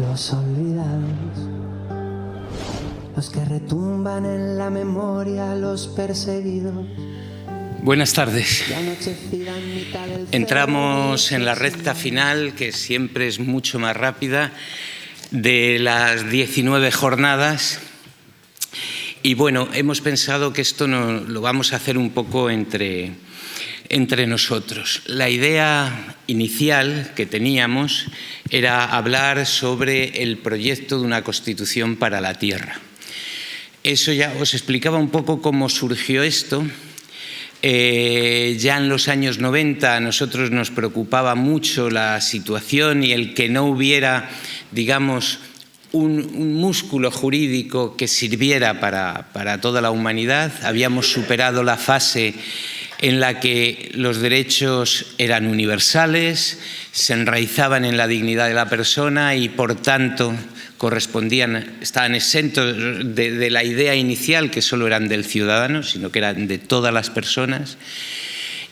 Los olvidados, los que retumban en la memoria, los perseguidos. Buenas tardes. Entramos en la recta final, que siempre es mucho más rápida, de las 19 jornadas. Y bueno, hemos pensado que esto lo vamos a hacer un poco entre nosotros. La idea inicial que teníamos era hablar sobre el proyecto de una Constitución para la Tierra. Eso ya os explicaba un poco cómo surgió esto. Ya en los años 90 a nosotros nos preocupaba mucho la situación y el que no hubiera, digamos, un músculo jurídico que sirviera para toda la humanidad. Habíamos superado la fase en la que los derechos eran universales, se enraizaban en la dignidad de la persona y, por tanto, estaban exentos de la idea inicial, que solo eran del ciudadano, sino que eran de todas las personas.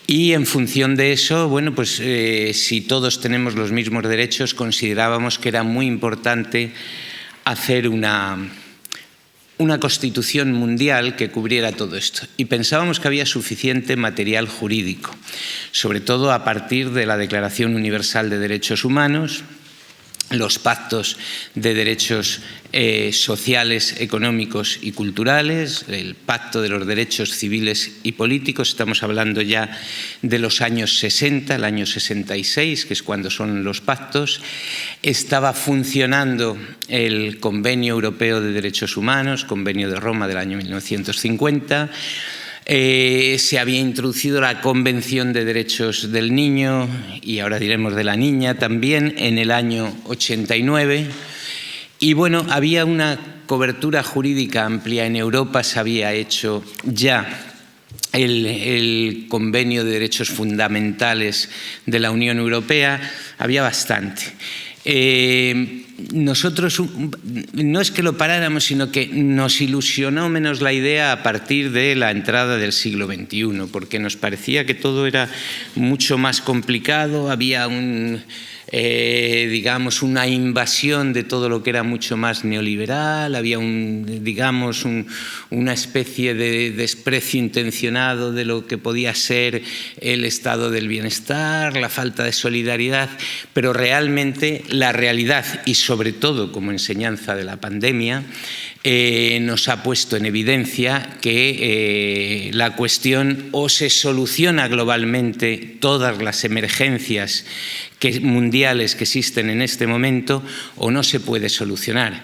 Y en función de eso, bueno, pues si todos tenemos los mismos derechos, considerábamos que era muy importante hacer una Constitución mundial que cubriera todo esto. Y pensábamos que había suficiente material jurídico, sobre todo a partir de la Declaración Universal de Derechos Humanos, los pactos de derechos sociales, económicos y culturales, el pacto de los derechos civiles y políticos. Estamos hablando ya de los años 60, el año 66, que es cuando son los pactos. Estaba funcionando el Convenio Europeo de Derechos Humanos, Convenio de Roma del año 1950. Se había introducido la Convención de Derechos del Niño y ahora diremos de la Niña también en el año 89. Y bueno, había una cobertura jurídica amplia. En Europa se había hecho ya el Convenio de Derechos Fundamentales de la Unión Europea. Había bastante. Nosotros no es que lo paráramos, sino que nos ilusionó menos la idea a partir de la entrada del siglo XXI, porque nos parecía que todo era mucho más complicado, había digamos, una invasión de todo lo que era mucho más neoliberal, había una especie de desprecio intencionado de lo que podía ser el estado del bienestar, la falta de solidaridad, pero realmente la realidad, y sobre todo como enseñanza de la pandemia, nos ha puesto en evidencia que la cuestión o se soluciona globalmente todas las emergencias mundiales que existen en este momento, o no se puede solucionar.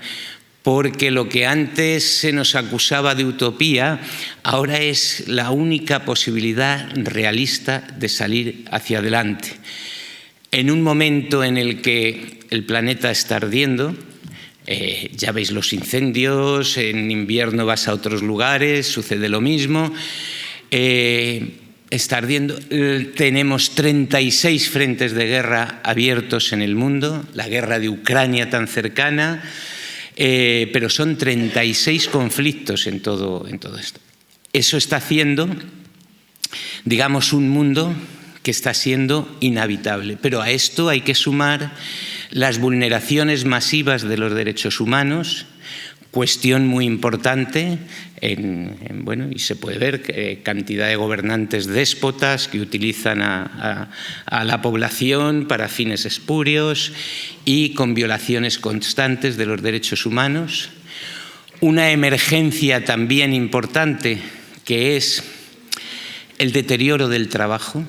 Porque lo que antes se nos acusaba de utopía ahora es la única posibilidad realista de salir hacia adelante. En un momento en el que el planeta está ardiendo, ya veis los incendios, en invierno vas a otros lugares, sucede lo mismo. Está ardiendo. Tenemos 36 frentes de guerra abiertos en el mundo, la guerra de Ucrania tan cercana, pero son 36 conflictos en todo esto. Eso está haciendo, digamos, un mundo que está siendo inhabitable. Pero a esto hay que sumar las vulneraciones masivas de los derechos humanos, cuestión muy importante, y se puede ver cantidad de gobernantes déspotas que utilizan a la población para fines espurios y con violaciones constantes de los derechos humanos. Una emergencia también importante que es el deterioro del trabajo,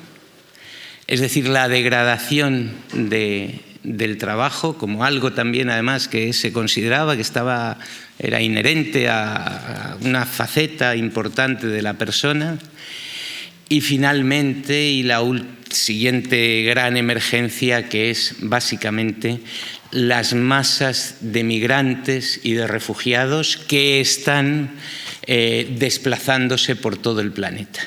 es decir, la degradación del trabajo como algo también, además, que se consideraba que era inherente a una faceta importante de la persona. Y finalmente, y la siguiente gran emergencia, que es básicamente las masas de migrantes y de refugiados que están desplazándose por todo el planeta.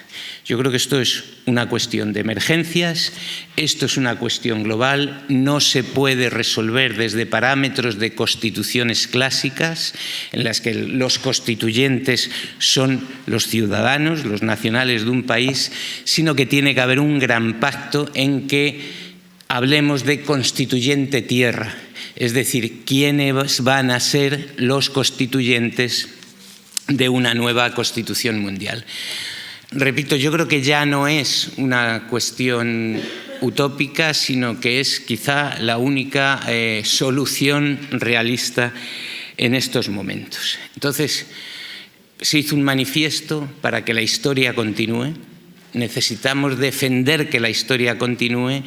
Yo creo que esto es una cuestión de emergencias, esto es una cuestión global, no se puede resolver desde parámetros de constituciones clásicas en las que los constituyentes son los ciudadanos, los nacionales de un país, sino que tiene que haber un gran pacto en que hablemos de constituyente tierra. es decir, quiénes van a ser los constituyentes de una nueva Constitución mundial. Repito, yo creo que ya no es una cuestión utópica, sino que es quizá la única solución realista en estos momentos. Entonces, se hizo un manifiesto para que la historia continúe. Necesitamos defender que la historia continúe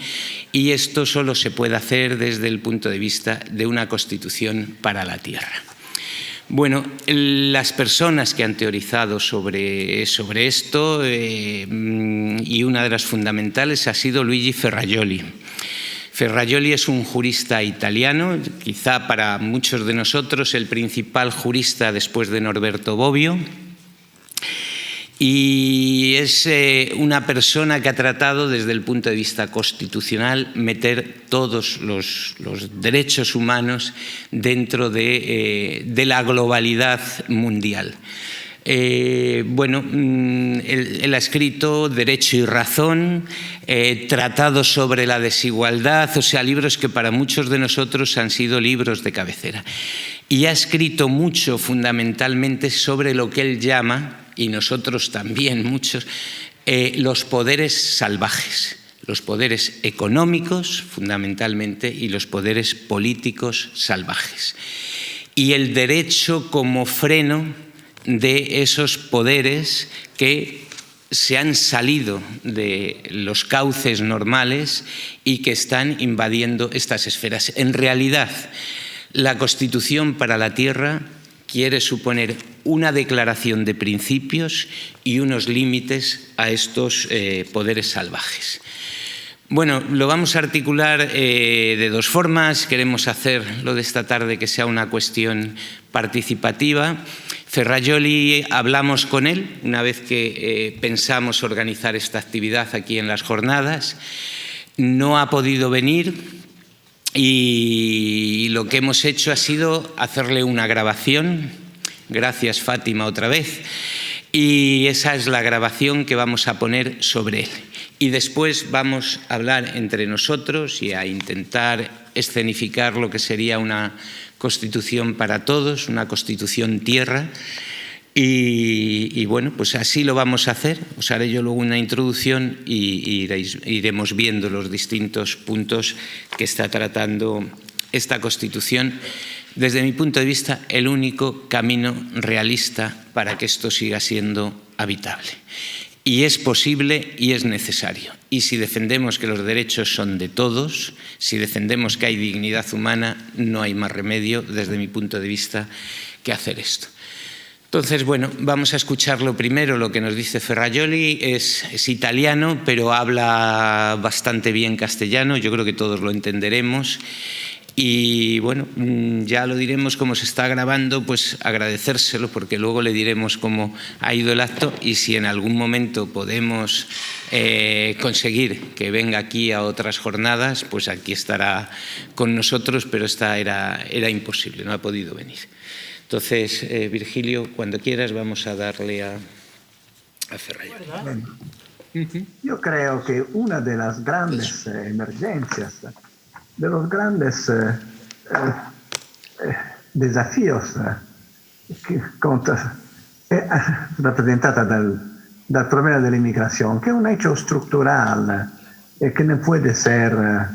y esto solo se puede hacer desde el punto de vista de una Constitución para la Tierra. Bueno, las personas que han teorizado sobre esto, y una de las fundamentales ha sido Luigi Ferrajoli. Ferrajoli es un jurista italiano, quizá para muchos de nosotros el principal jurista después de Norberto Bobbio, y es una persona que ha tratado desde el punto de vista constitucional meter todos los derechos humanos dentro de la globalidad mundial. Bueno, él ha escrito Derecho y Razón, tratados sobre la desigualdad, o sea, libros que para muchos de nosotros han sido libros de cabecera. Y ha escrito mucho fundamentalmente sobre lo que él llama, y nosotros también muchos, los poderes salvajes, los poderes económicos fundamentalmente y los poderes políticos salvajes. Y el derecho como freno de esos poderes que se han salido de los cauces normales y que están invadiendo estas esferas. En realidad, la Constitución para la Tierra quiere suponer una declaración de principios y unos límites a estos poderes salvajes. Bueno, lo vamos a articular de dos formas. Queremos hacer lo de esta tarde que sea una cuestión participativa. Ferrajoli, hablamos con él una vez que pensamos organizar esta actividad aquí en las jornadas. No ha podido venir y lo que hemos hecho ha sido hacerle una grabación. Gracias, Fátima, otra vez. Y esa es la grabación que vamos a poner sobre él. Y después vamos a hablar entre nosotros y a intentar escenificar lo que sería una Constitución para todos, una Constitución tierra. Y bueno, pues así lo vamos a hacer. Os haré yo luego una introducción y iremos viendo los distintos puntos que está tratando esta Constitución. Desde mi punto de vista, el único camino realista para que esto siga siendo habitable. Y es posible y es necesario. Y si defendemos que los derechos son de todos, si defendemos que hay dignidad humana, no hay más remedio, desde mi punto de vista, que hacer esto. Entonces, bueno, vamos a escucharlo primero, lo que nos dice Ferrajoli. Es italiano, pero habla bastante bien castellano, yo creo que todos lo entenderemos. Y bueno, ya lo diremos como se está grabando, pues agradecérselo, porque luego le diremos cómo ha ido el acto y si en algún momento podemos conseguir que venga aquí a otras jornadas, pues aquí estará con nosotros, pero esta era imposible, no ha podido venir. Entonces, Virgilio, cuando quieras vamos a darle a Ferrajoli. Yo creo que una de las grandes emergencias, de los grandes desafíos representada dal problema dell'immigrazione, che è un hecho strutturale e che non può ser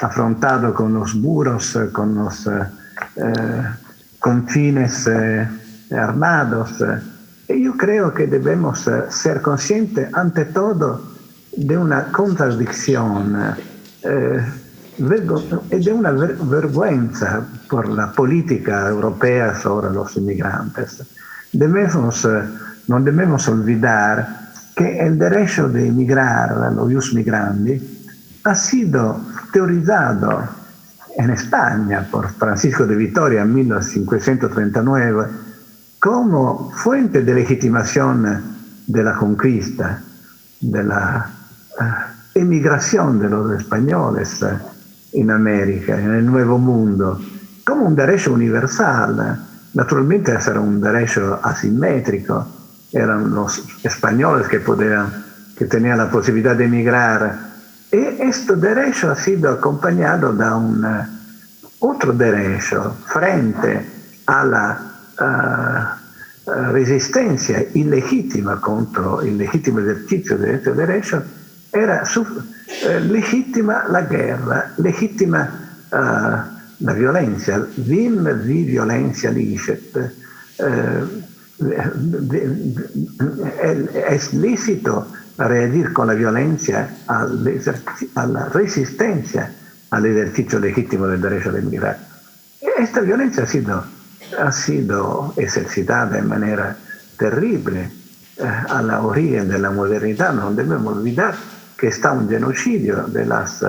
affrontato con los muros, con los confines armados. E io credo che debemos ser conscientes ante todo de una contradicción y de una vergüenza por la política europea sobre los inmigrantes. No debemos olvidar que el derecho de emigrar, los ius migrandi, ha sido teorizado en España por Francisco de Vitoria en 1539 como fuente de legitimación de la conquista, de la emigración de los españoles en América, en el Nuevo Mundo, como un derecho universal. Naturalmente era un derecho asimétrico, eran los españoles que tenían la posibilidad de emigrar, Y este derecho ha sido acompañado de otro derecho frente a la resistencia ilegítima contra el legítimo ejercicio de este derecho. Era legittima la guerra, legittima la violencia, vim vi violencia licet. Es lícito reagir con la violencia a la resistencia al ejercicio legítimo del derecho de emigrar. Esta violencia ha sido ejercitada de manera terrible a la origen de la modernidad. No debemos olvidar que está un genocidio de las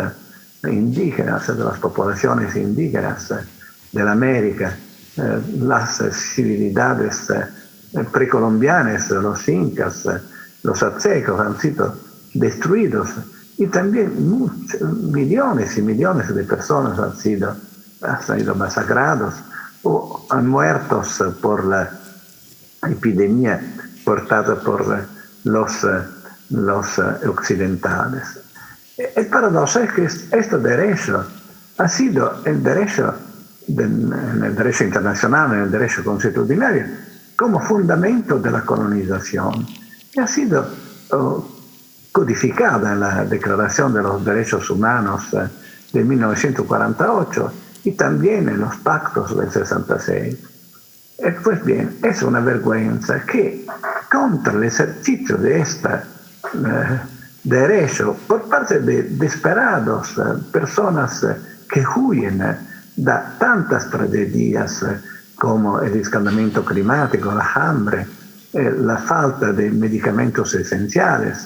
indígenas, de las poblaciones indígenas de la América, las civilidades precolombianas, los incas, los aztecos han sido destruidos y también millones y millones de personas han sido masacrados o han muerto por la epidemia portada por los occidentales. El paradojo es que este derecho ha sido el derecho en el derecho internacional, en el derecho consuetudinario, como fundamento de la colonización. Y ha sido codificada en la Declaración de los Derechos Humanos de 1948 y también en los pactos del 66. Pues bien, es una vergüenza que contra el ejercicio de este derecho por parte de desesperados personas que huyen de tantas tragedias como el escalamiento climático, la hambre, la falta de medicamentos esenciales,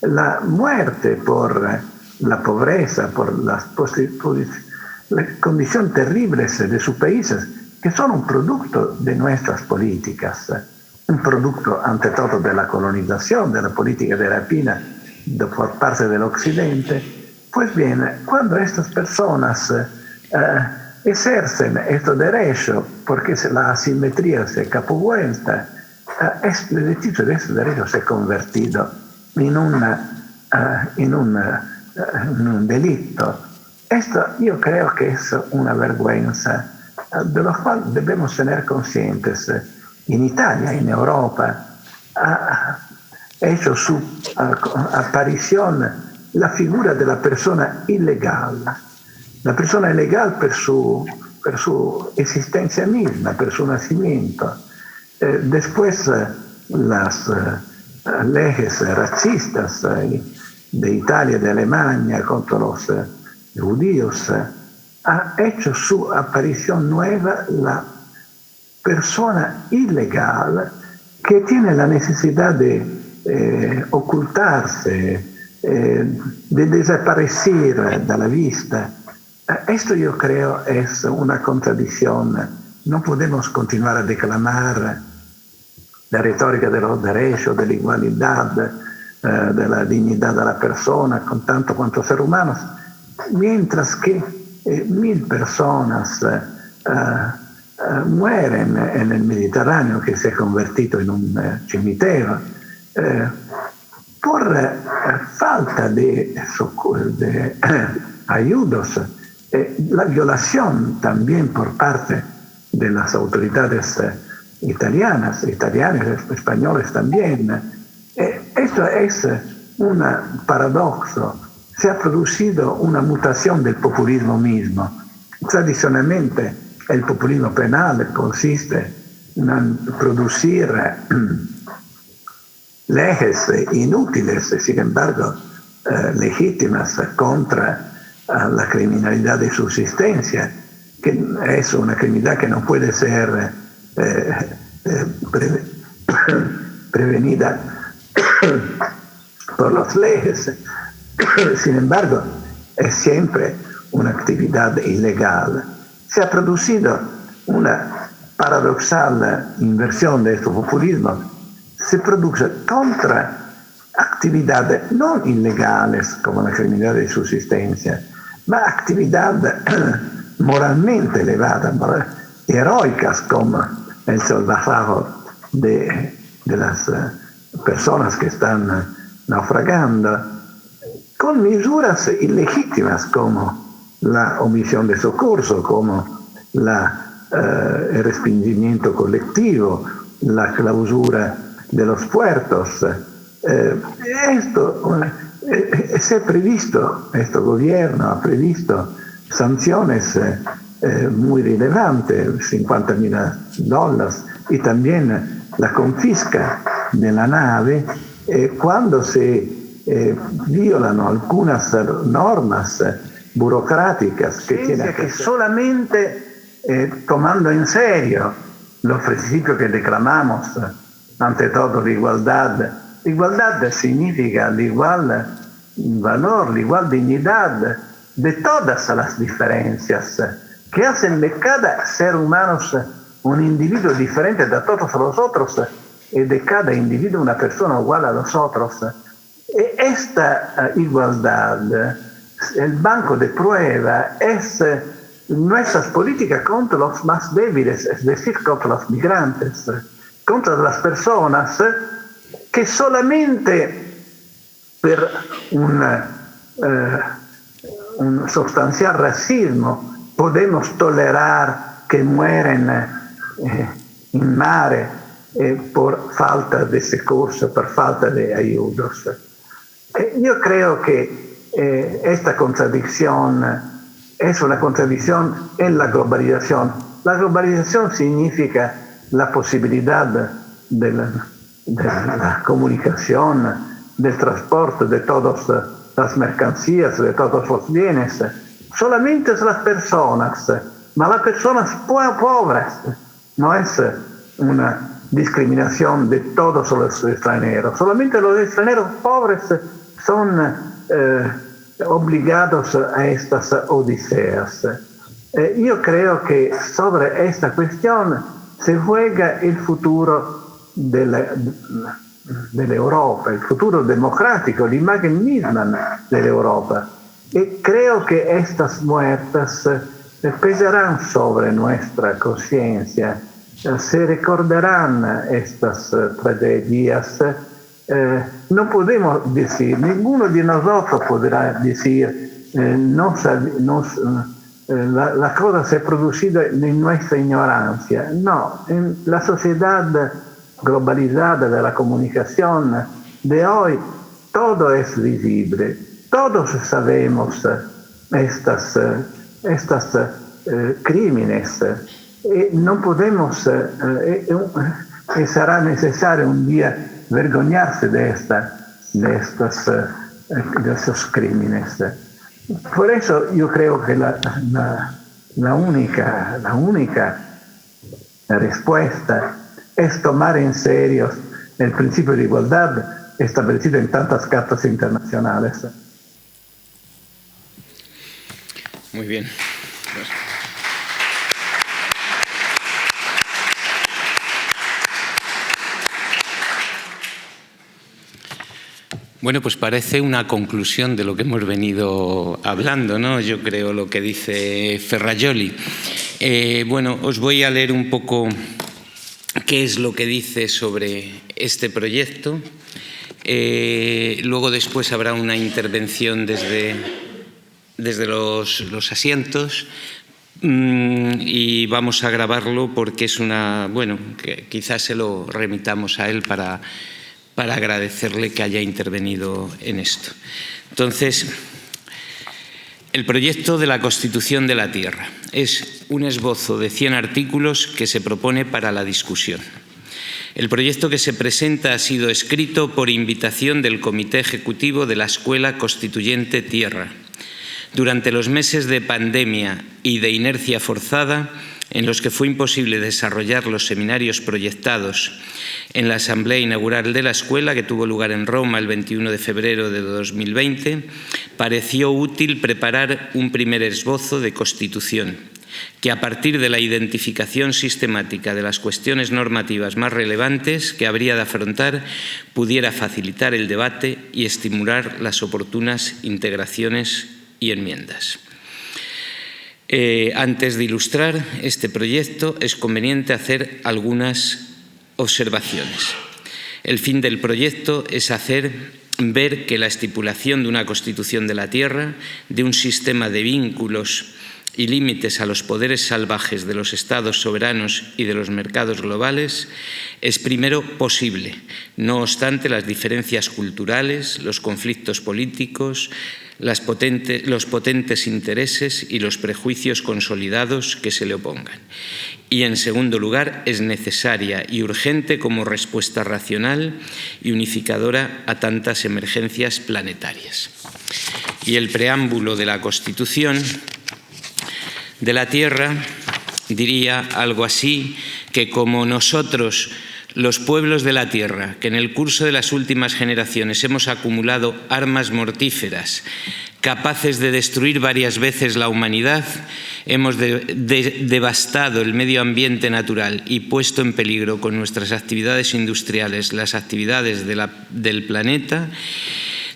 la muerte por la pobreza, por las condiciones terribles de sus países, que son un producto de nuestras políticas, un producto ante todo de la colonización, de la política de rapina por parte del Occidente. Pues bien, cuando estas personas ejercen este derecho, porque la asimetría se capovuelta, el ejercicio de este derecho se ha convertido en un delito. Esto yo creo que es una vergüenza de lo cual debemos tener conscientes. En Italia, en Europa, ha hecho su aparición la figura de la persona ilegal. La persona ilegal per su existencia misma, per su nacimiento. Después las leyes racistas de Italia y de Alemania contra los judíos ha hecho su aparición nueva la persona ilegal que tiene la necesidad de ocultarse, de desaparecer de la vista. Esto yo creo es una contradicción. No podemos continuar a declamar la retórica de los derechos, de la igualdad, de la dignidad de la persona, con tanto cuanto ser humanos, mientras que 1000 personas mueren en el Mediterráneo, que se ha convertido en un cimitero, por falta de ayudos, la violación también por parte de las autoridades italianas, españoles también. Esto es un paradojo. Se ha producido una mutación del populismo mismo. Tradicionalmente el populismo penal consiste en producir leyes inútiles, sin embargo legítimas contra la criminalidad de subsistencia, que es una criminalidad que no puede ser prevenida por las leyes. Sin embargo, es siempre una actividad ilegal. Se ha producido una paradoxal inversión de este populismo. Se produce contra actividades no ilegales como la criminalidad de subsistencia, ma actividades moralmente elevadas, heroicas como el salvataje de las personas que están naufragando. con misures ilegítimas como la omisión de socorro, como el respingimiento colectivo, la clausura de los puertos. Esto se ha previsto, este gobierno ha previsto sanciones muy relevantes, $50.000, y también la confisca de la nave cuando se violano algunas normas burocráticas que solamente tomando en serio los principios que declamamos, ante todo la igualdad. La igualdad significa el igual valor, la igual dignidad de todas las diferencias que hacen de cada ser humano un individuo diferente de todos los otros y de cada individuo una persona igual a los otros. Esta igualdad, el banco de prueba, es nuestras políticas contra los más débiles, es decir, contra los migrantes, contra las personas que solamente per un sustancial racismo podemos tolerar que mueren en mare por falta de recursos, por falta de ayudas. Yo creo que esta contradicción es una contradicción en la globalización. La globalización significa la posibilidad de la comunicación, del transporte de todas las mercancías, de todos los bienes. Solamente las personas, pero las personas pobres. No es una discriminación de todos los extranjeros. Solamente los extranjeros pobres son obligados a estas odiseas. Yo creo que sobre esta cuestión se juega el futuro de la Europa, el futuro democrático, la imagen misma de la Europa. Y creo que estas muertes pesarán sobre nuestra conciencia, se recordarán estas tragedias. No podemos decir, ninguno de nosotros podrá decir, la cosa se ha producido en nuestra ignorancia. No, en la sociedad globalizada de la comunicación de hoy, todo es visible. Todos sabemos estas crímenes. No podemos, será necesario un día vergognarse de esos crímenes. Por eso yo creo que la única respuesta es tomar en serio el principio de igualdad establecido en tantas cartas internacionales. Muy bien. Bueno, pues parece una conclusión de lo que hemos venido hablando, ¿no? Yo creo lo que dice Ferrajoli. Bueno, os voy a leer un poco qué es lo que dice sobre este proyecto. Luego después habrá una intervención desde los asientos y vamos a grabarlo porque es que quizás se lo remitamos a él para agradecerle que haya intervenido en esto. Entonces, el proyecto de la Constitución de la Tierra es un esbozo de 100 artículos que se propone para la discusión. El proyecto que se presenta ha sido escrito por invitación del Comité Ejecutivo de la Escuela Constituyente Tierra. Durante los meses de pandemia y de inercia forzada, en los que fue imposible desarrollar los seminarios proyectados en la Asamblea Inaugural de la Escuela, que tuvo lugar en Roma el 21 de febrero de 2020, pareció útil preparar un primer esbozo de Constitución, que a partir de la identificación sistemática de las cuestiones normativas más relevantes que habría de afrontar, pudiera facilitar el debate y estimular las oportunas integraciones y enmiendas. Antes de ilustrar este proyecto, es conveniente hacer algunas observaciones. El fin del proyecto es hacer ver que la estipulación de una constitución de la tierra, de un sistema de vínculos y límites a los poderes salvajes de los estados soberanos y de los mercados globales es primero posible, no obstante las diferencias culturales, los conflictos políticos, los potentes intereses y los prejuicios consolidados que se le opongan. Y, en segundo lugar, es necesaria y urgente como respuesta racional y unificadora a tantas emergencias planetarias. Y el preámbulo de la Constitución de la Tierra diría algo así, que como nosotros, los pueblos de la Tierra, que en el curso de las últimas generaciones hemos acumulado armas mortíferas capaces de destruir varias veces la humanidad, hemos devastado el medio ambiente natural y puesto en peligro con nuestras actividades industriales las actividades del planeta,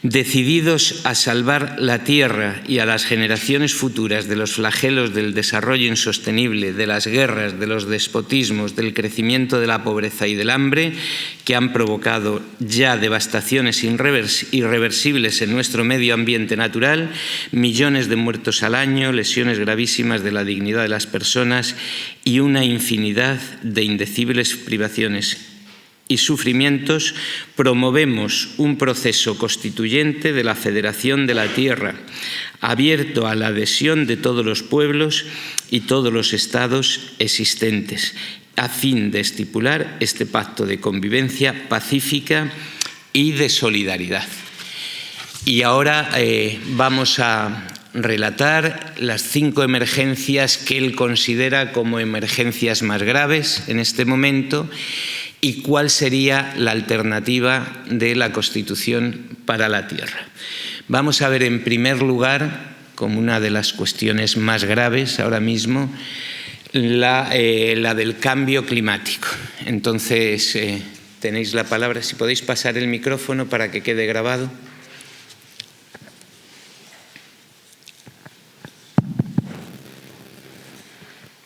decididos a salvar la Tierra y a las generaciones futuras de los flagelos del desarrollo insostenible, de las guerras, de los despotismos, del crecimiento de la pobreza y del hambre, que han provocado ya devastaciones irreversibles en nuestro medio ambiente natural, millones de muertos al año, lesiones gravísimas de la dignidad de las personas y una infinidad de indecibles privaciones y sufrimientos, promovemos un proceso constituyente de la Federación de la Tierra, abierto a la adhesión de todos los pueblos y todos los estados existentes, a fin de estipular este pacto de convivencia pacífica y de solidaridad. Y ahora vamos a relatar las 5 emergencias que él considera como emergencias más graves en este momento y cuál sería la alternativa de la Constitución para la Tierra. Vamos a ver en primer lugar, como una de las cuestiones más graves ahora mismo, la del cambio climático. Entonces, tenéis la palabra, si podéis pasar el micrófono para que quede grabado.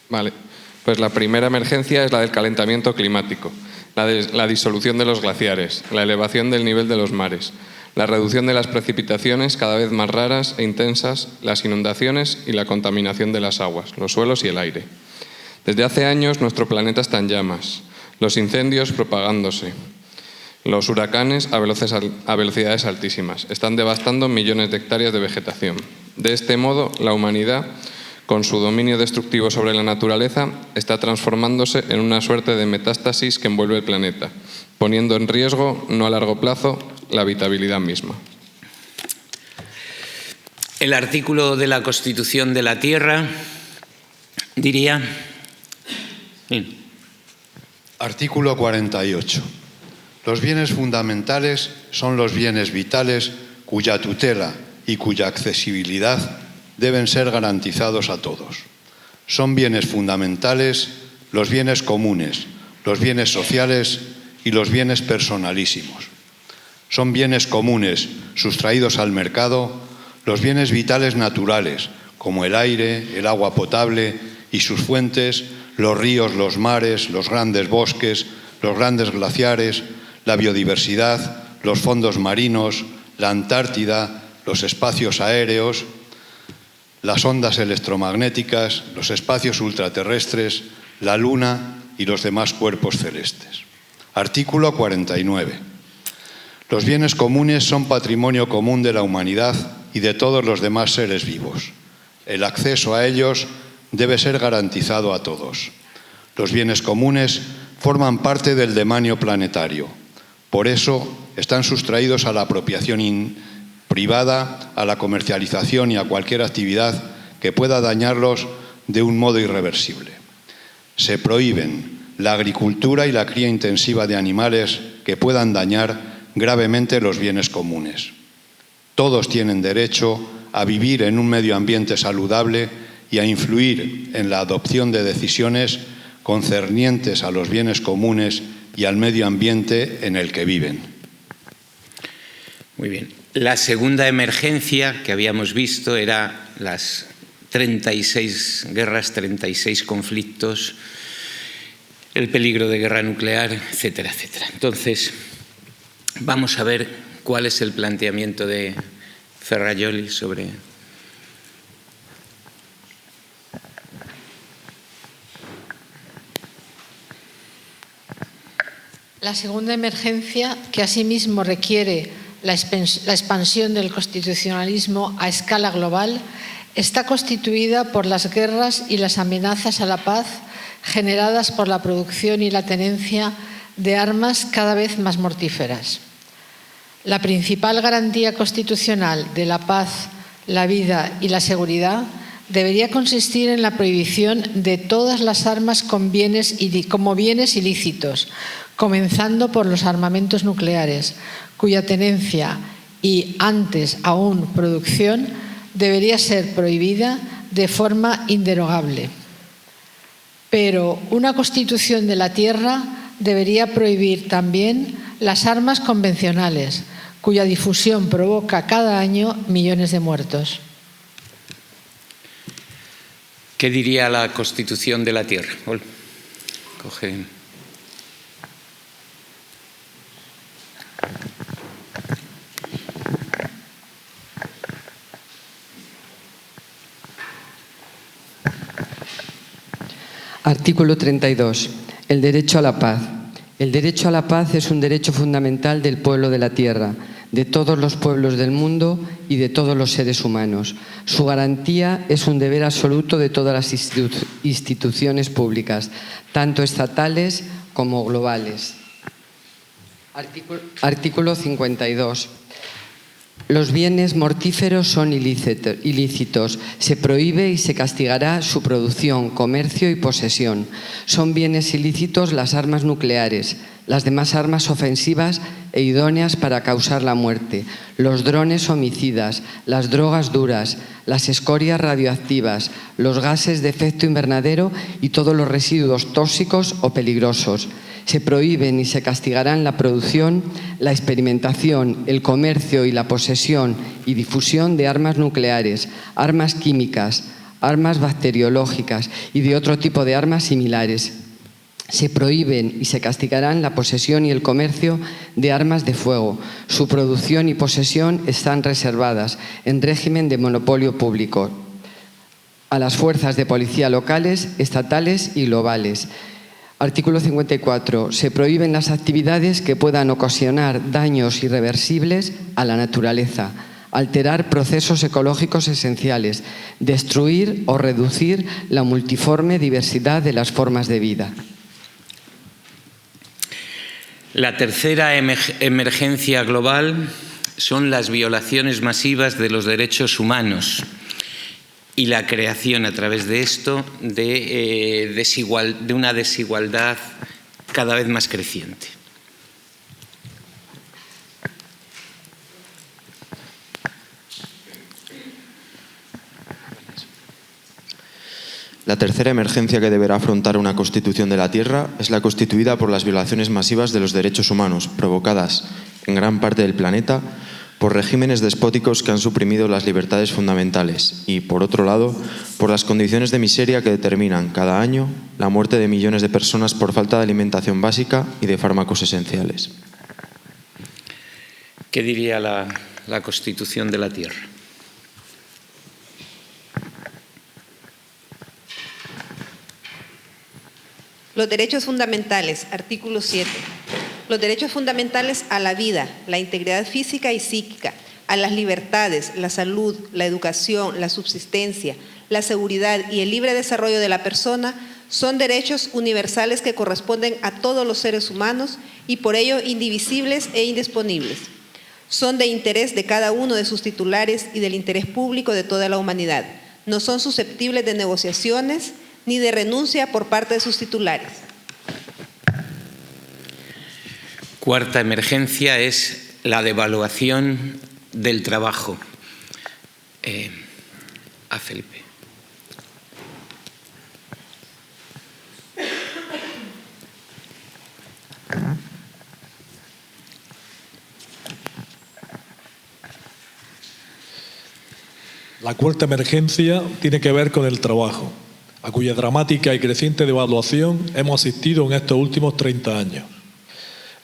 Vale, pues la primera emergencia es la del calentamiento climático, la disolución de los glaciares, la elevación del nivel de los mares, la reducción de las precipitaciones cada vez más raras e intensas, las inundaciones y la contaminación de las aguas, los suelos y el aire. Desde hace años nuestro planeta está en llamas, los incendios propagándose, los huracanes a velocidades altísimas, están devastando millones de hectáreas de vegetación. De este modo, la humanidad, con su dominio destructivo sobre la naturaleza, está transformándose en una suerte de metástasis que envuelve el planeta, poniendo en riesgo, no a largo plazo, la habitabilidad misma. El artículo de la Constitución de la Tierra diría... Artículo 48. Los bienes fundamentales son los bienes vitales cuya tutela y cuya accesibilidad deben ser garantizados a todos. Son bienes fundamentales los bienes comunes, los bienes sociales y los bienes personalísimos. Son bienes comunes sustraídos al mercado los bienes vitales naturales, como el aire, el agua potable y sus fuentes, los ríos, los mares, los grandes bosques, los grandes glaciares, la biodiversidad, los fondos marinos, la Antártida, los espacios aéreos, las ondas electromagnéticas, los espacios ultraterrestres, la Luna y los demás cuerpos celestes. Artículo 49. Los bienes comunes son patrimonio común de la humanidad y de todos los demás seres vivos. El acceso a ellos debe ser garantizado a todos. Los bienes comunes forman parte del demanio planetario. Por eso están sustraídos a la apropiación privada, a la comercialización y a cualquier actividad que pueda dañarlos de un modo irreversible. Se prohíben la agricultura y la cría intensiva de animales que puedan dañar gravemente los bienes comunes. Todos tienen derecho a vivir en un medio ambiente saludable y a influir en la adopción de decisiones concernientes a los bienes comunes y al medio ambiente en el que viven. Muy bien. La segunda emergencia que habíamos visto era las 36 guerras, 36 conflictos, el peligro de guerra nuclear, etcétera, etcétera. Entonces, vamos a ver ¿Cuál es el planteamiento de Ferrajoli sobre...? La segunda emergencia, que asimismo requiere la expansión del constitucionalismo a escala global, está constituida por las guerras y las amenazas a la paz generadas por la producción y la tenencia de armas cada vez más mortíferas. La principal garantía constitucional de la paz, la vida y la seguridad debería consistir en la prohibición de todas las armas como bienes ilícitos, comenzando por los armamentos nucleares, cuya tenencia y, antes aún, producción debería ser prohibida de forma inderogable. Pero una Constitución de la Tierra debería prohibir también las armas convencionales, cuya difusión provoca cada año millones de muertos. ¿Qué diría la Constitución de la Tierra? Coge. Artículo 32. El derecho a la paz. El derecho a la paz es un derecho fundamental del pueblo de la tierra, de todos los pueblos del mundo y de todos los seres humanos. Su garantía es un deber absoluto de todas las instituciones públicas, tanto estatales como globales. Artículo 52. Los bienes mortíferos son ilícitos. Se prohíbe y se castigará su producción, comercio y posesión. Son bienes ilícitos las armas nucleares, las demás armas ofensivas e idóneas para causar la muerte, los drones homicidas, las drogas duras, las escorias radioactivas, los gases de efecto invernadero y todos los residuos tóxicos o peligrosos. Se prohíben y se castigarán la producción, la experimentación, el comercio y la posesión y difusión de armas nucleares, armas químicas, armas bacteriológicas y de otro tipo de armas similares. Se prohíben y se castigarán la posesión y el comercio de armas de fuego. Su producción y posesión están reservadas en régimen de monopolio público a las fuerzas de policía locales, estatales y globales. Artículo 54. Se prohíben las actividades que puedan ocasionar daños irreversibles a la naturaleza, alterar procesos ecológicos esenciales, destruir o reducir la multiforme diversidad de las formas de vida. La tercera emergencia global son las violaciones masivas de los derechos humanos y la creación a través de esto de una desigualdad cada vez más creciente. La tercera emergencia que deberá afrontar una Constitución de la Tierra es la constituida por las violaciones masivas de los derechos humanos, provocadas en gran parte del planeta por regímenes despóticos que han suprimido las libertades fundamentales y, por otro lado, por las condiciones de miseria que determinan cada año la muerte de millones de personas por falta de alimentación básica y de fármacos esenciales. ¿Qué diría la Constitución de la Tierra? Los derechos fundamentales, artículo 7. Los derechos fundamentales a la vida, la integridad física y psíquica, a las libertades, la salud, la educación, la subsistencia, la seguridad y el libre desarrollo de la persona son derechos universales que corresponden a todos los seres humanos y por ello indivisibles e indisponibles. Son de interés de cada uno de sus titulares y del interés público de toda la humanidad. No son susceptibles de negociaciones ni de renuncia por parte de sus titulares. Cuarta emergencia es la devaluación del trabajo. A Felipe. La cuarta emergencia tiene que ver con el trabajo, a cuya dramática y creciente devaluación hemos asistido en estos últimos 30 años.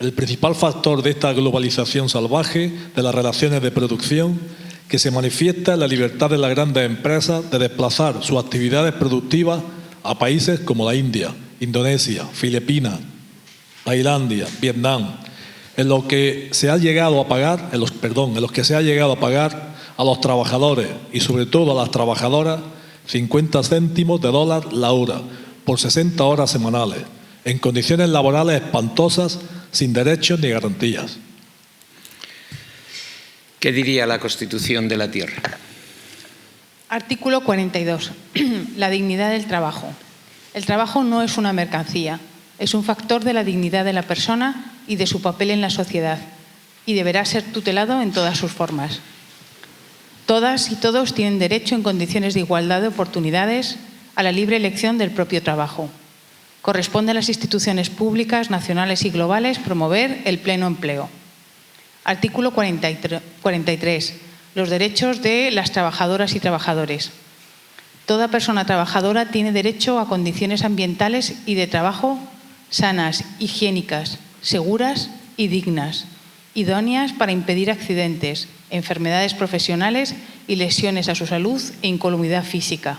el principal factor de esta globalización salvaje de las relaciones de producción que se manifiesta en la libertad de las grandes empresas de desplazar sus actividades productivas a países como la India, Indonesia, Filipinas, Tailandia, Vietnam, en los que se ha llegado a pagar a los trabajadores y sobre todo a las trabajadoras 50 céntimos de dólar la hora por 60 horas semanales, en condiciones laborales espantosas, sin derechos ni garantías. ¿Qué diría la Constitución de la Tierra? Artículo 42. La dignidad del trabajo. El trabajo no es una mercancía, es un factor de la dignidad de la persona y de su papel en la sociedad, y deberá ser tutelado en todas sus formas. Todas y todos tienen derecho, en condiciones de igualdad de oportunidades, a la libre elección del propio trabajo. Corresponde a las instituciones públicas, nacionales y globales promover el pleno empleo. Artículo 43. Los derechos de las trabajadoras y trabajadores. Toda persona trabajadora tiene derecho a condiciones ambientales y de trabajo sanas, higiénicas, seguras y dignas, idóneas para impedir accidentes, enfermedades profesionales y lesiones a su salud e incolumidad física.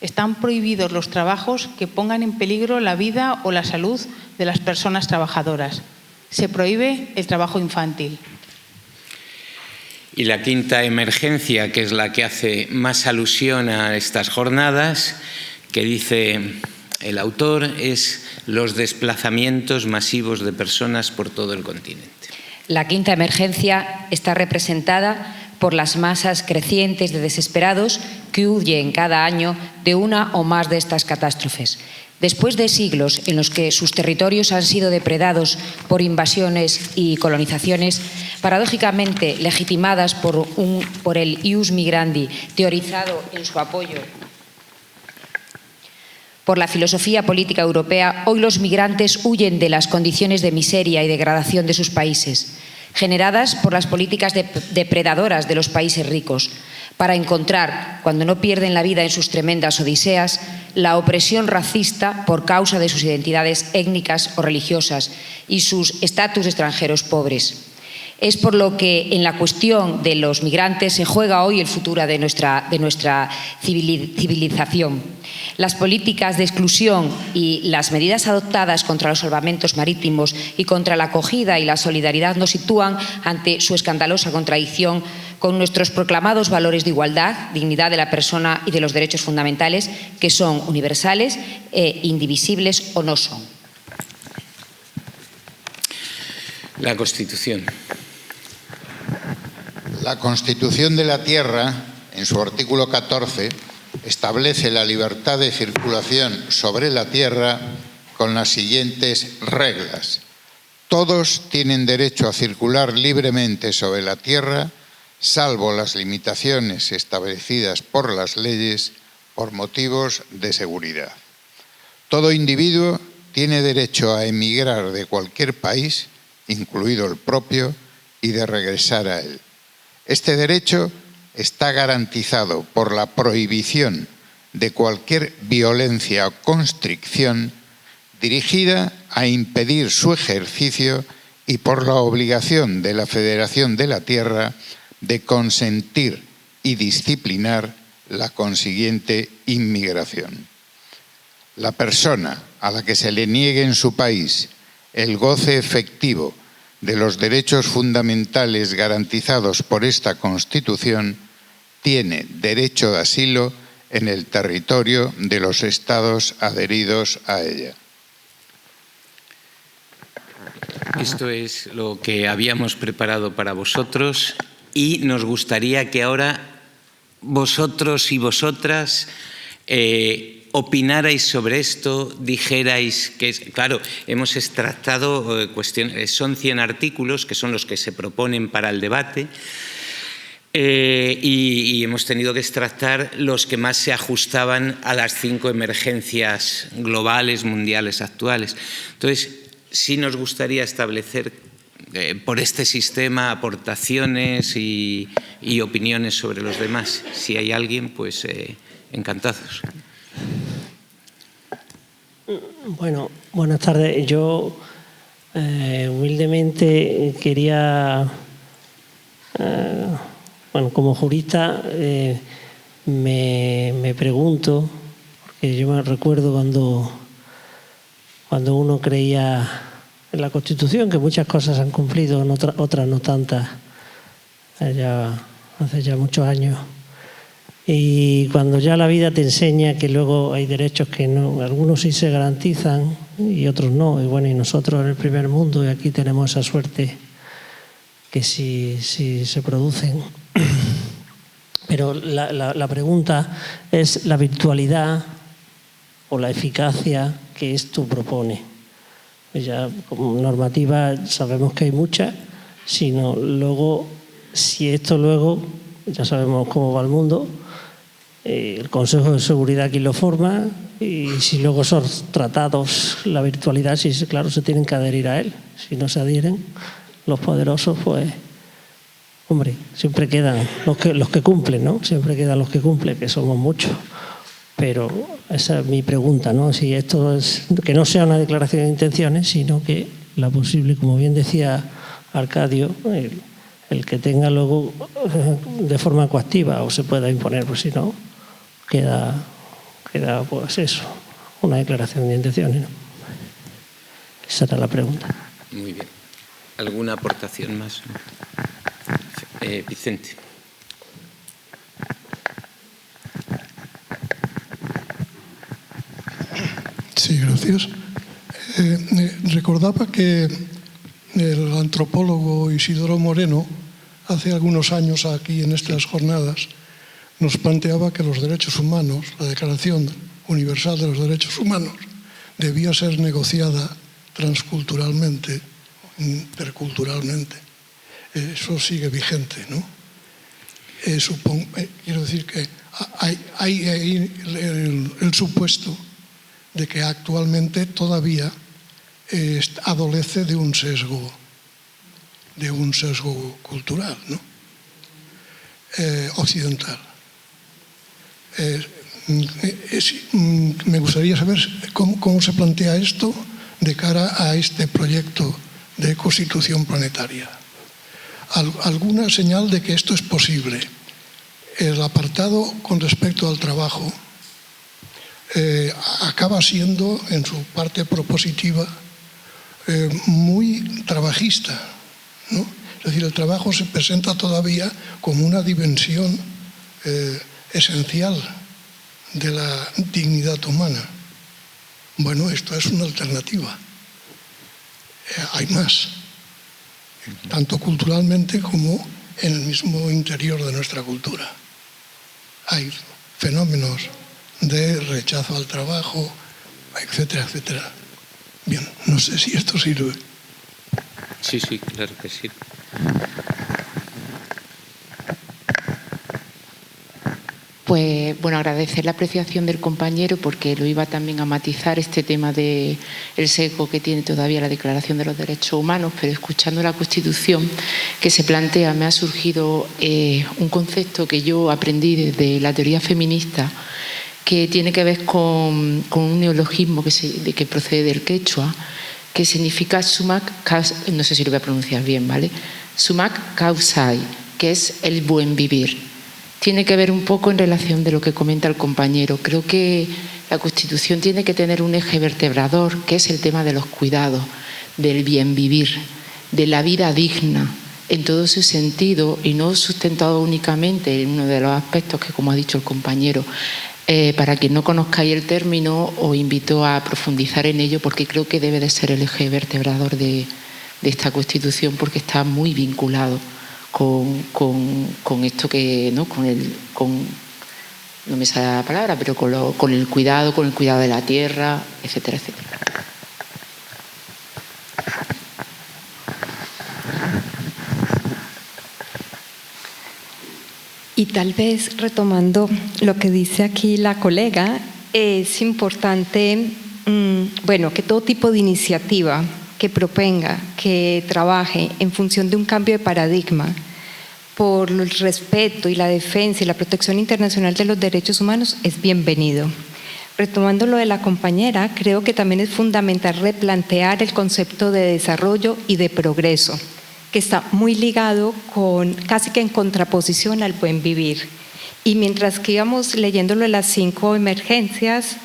Están prohibidos los trabajos que pongan en peligro la vida o la salud de las personas trabajadoras. Se prohíbe el trabajo infantil. Y la quinta emergencia, que es la que hace más alusión a estas jornadas, que dice el autor, es los desplazamientos masivos de personas por todo el continente. La quinta emergencia está representada por las masas crecientes de desesperados que huyen cada año de una o más de estas catástrofes. Después de siglos en los que sus territorios han sido depredados por invasiones y colonizaciones, paradójicamente legitimadas por el ius migrandi, teorizado en su apoyo por la filosofía política europea, hoy los migrantes huyen de las condiciones de miseria y degradación de sus países, generadas por las políticas depredadoras de los países ricos, para encontrar, cuando no pierden la vida en sus tremendas odiseas, la opresión racista por causa de sus identidades étnicas o religiosas y sus estatus de extranjeros pobres. Es por lo que en la cuestión de los migrantes se juega hoy el futuro de nuestra civilización. Las políticas de exclusión y las medidas adoptadas contra los salvamentos marítimos y contra la acogida y la solidaridad nos sitúan ante su escandalosa contradicción con nuestros proclamados valores de igualdad, dignidad de la persona y de los derechos fundamentales, que son universales e indivisibles o no son. La Constitución. La Constitución de la Tierra, en su artículo 14, establece la libertad de circulación sobre la Tierra con las siguientes reglas. Todos tienen derecho a circular libremente sobre la Tierra, salvo las limitaciones establecidas por las leyes por motivos de seguridad. Todo individuo tiene derecho a emigrar de cualquier país, incluido el propio, y de regresar a él. Este derecho está garantizado por la prohibición de cualquier violencia o constricción dirigida a impedir su ejercicio y por la obligación de la Federación de la Tierra de consentir y disciplinar la consiguiente inmigración. La persona a la que se le niegue en su país el goce efectivo de los derechos fundamentales garantizados por esta Constitución tiene derecho de asilo en el territorio de los estados adheridos a ella. Esto es lo que habíamos preparado para vosotros y nos gustaría que ahora vosotros y vosotras opinarais sobre esto, dijerais que, claro, hemos extractado cuestiones, son 100 artículos que son los que se proponen para el debate y hemos tenido que extractar los que más se ajustaban a las 5 emergencias globales, mundiales, actuales. Entonces, sí nos gustaría establecer por este sistema aportaciones y opiniones sobre los demás. Si hay alguien, pues encantados. Bueno, buenas tardes. Yo Humildemente quería, bueno, como jurista me pregunto, porque yo me recuerdo cuando uno creía en la Constitución, que muchas cosas han cumplido, otras no tantas, hace ya muchos años. Y cuando ya la vida te enseña que luego hay derechos que no, algunos sí se garantizan y otros no. Y bueno, y nosotros en el primer mundo, y aquí tenemos esa suerte que sí se producen. Pero la pregunta es la virtualidad o la eficacia que esto propone. Ya como normativa sabemos que hay muchas, sino luego, si esto luego, ya sabemos cómo va el mundo, el Consejo de Seguridad aquí lo forma, y si luego son tratados la virtualidad, sí, claro, se tienen que adherir a él. Si no se adhieren, los poderosos, pues, hombre, siempre quedan los que cumplen, ¿no? Siempre quedan los que cumplen, que somos muchos. Pero esa es mi pregunta, ¿no? Si esto es, que no sea una declaración de intenciones, sino que la posible, como bien decía Arcadio, el que tenga luego de forma coactiva o se pueda imponer, pues si no, queda pues eso, una declaración de intenciones, ¿no? Esa era la pregunta. Muy bien. ¿Alguna aportación más? Vicente. Sí, gracias. Recordaba que el antropólogo Isidoro Moreno, hace algunos años aquí en estas jornadas, nos planteaba que los derechos humanos, la Declaración Universal de los Derechos Humanos, debía ser negociada transculturalmente, interculturalmente. Eso sigue vigente, ¿no? Quiero decir que hay el supuesto de que actualmente todavía adolece de un sesgo cultural, ¿no? Occidental. Me gustaría saber cómo se plantea esto de cara a este proyecto de constitución planetaria. Alguna señal de que esto es posible. El apartado con respecto al trabajo acaba siendo, en su parte propositiva, muy trabajista, ¿no? Es decir, el trabajo se presenta todavía como una dimensión esencial de la dignidad humana. Bueno, esto es una alternativa. Hay más, tanto culturalmente como en el mismo interior de nuestra cultura. Hay fenómenos de rechazo al trabajo, etcétera, etcétera. Bien, no sé si esto sirve. Sí, claro que sí. Pues bueno, agradecer la apreciación del compañero, porque lo iba también a matizar este tema del sesgo que tiene todavía la Declaración de los Derechos Humanos, pero escuchando la Constitución que se plantea me ha surgido un concepto que yo aprendí desde la teoría feminista, que tiene que ver con un neologismo que procede del quechua, que significa sumak, no sé si lo voy a pronunciar bien, ¿vale? Sumak kausai, que es el buen vivir. Tiene que ver un poco en relación de lo que comenta el compañero. Creo que la Constitución tiene que tener un eje vertebrador, que es el tema de los cuidados, del bien vivir, de la vida digna, en todo su sentido, y no sustentado únicamente en uno de los aspectos que, como ha dicho el compañero, para quien no conozcáis el término, os invito a profundizar en ello, porque creo que debe de ser el eje vertebrador de esta Constitución, porque está muy vinculado con esto que, ¿no? No me sale la palabra, pero con el cuidado de la tierra, etcétera, etcétera. Y tal vez retomando lo que dice aquí la colega, es importante, que todo tipo de iniciativa que proponga, que trabaje en función de un cambio de paradigma por el respeto y la defensa y la protección internacional de los derechos humanos es bienvenido. retomando lo de la compañera, creo que también es fundamental replantear el concepto de desarrollo y de progreso, que está muy ligado casi que en contraposición al buen vivir. Y mientras que íbamos leyendo lo de las 5 emergencias,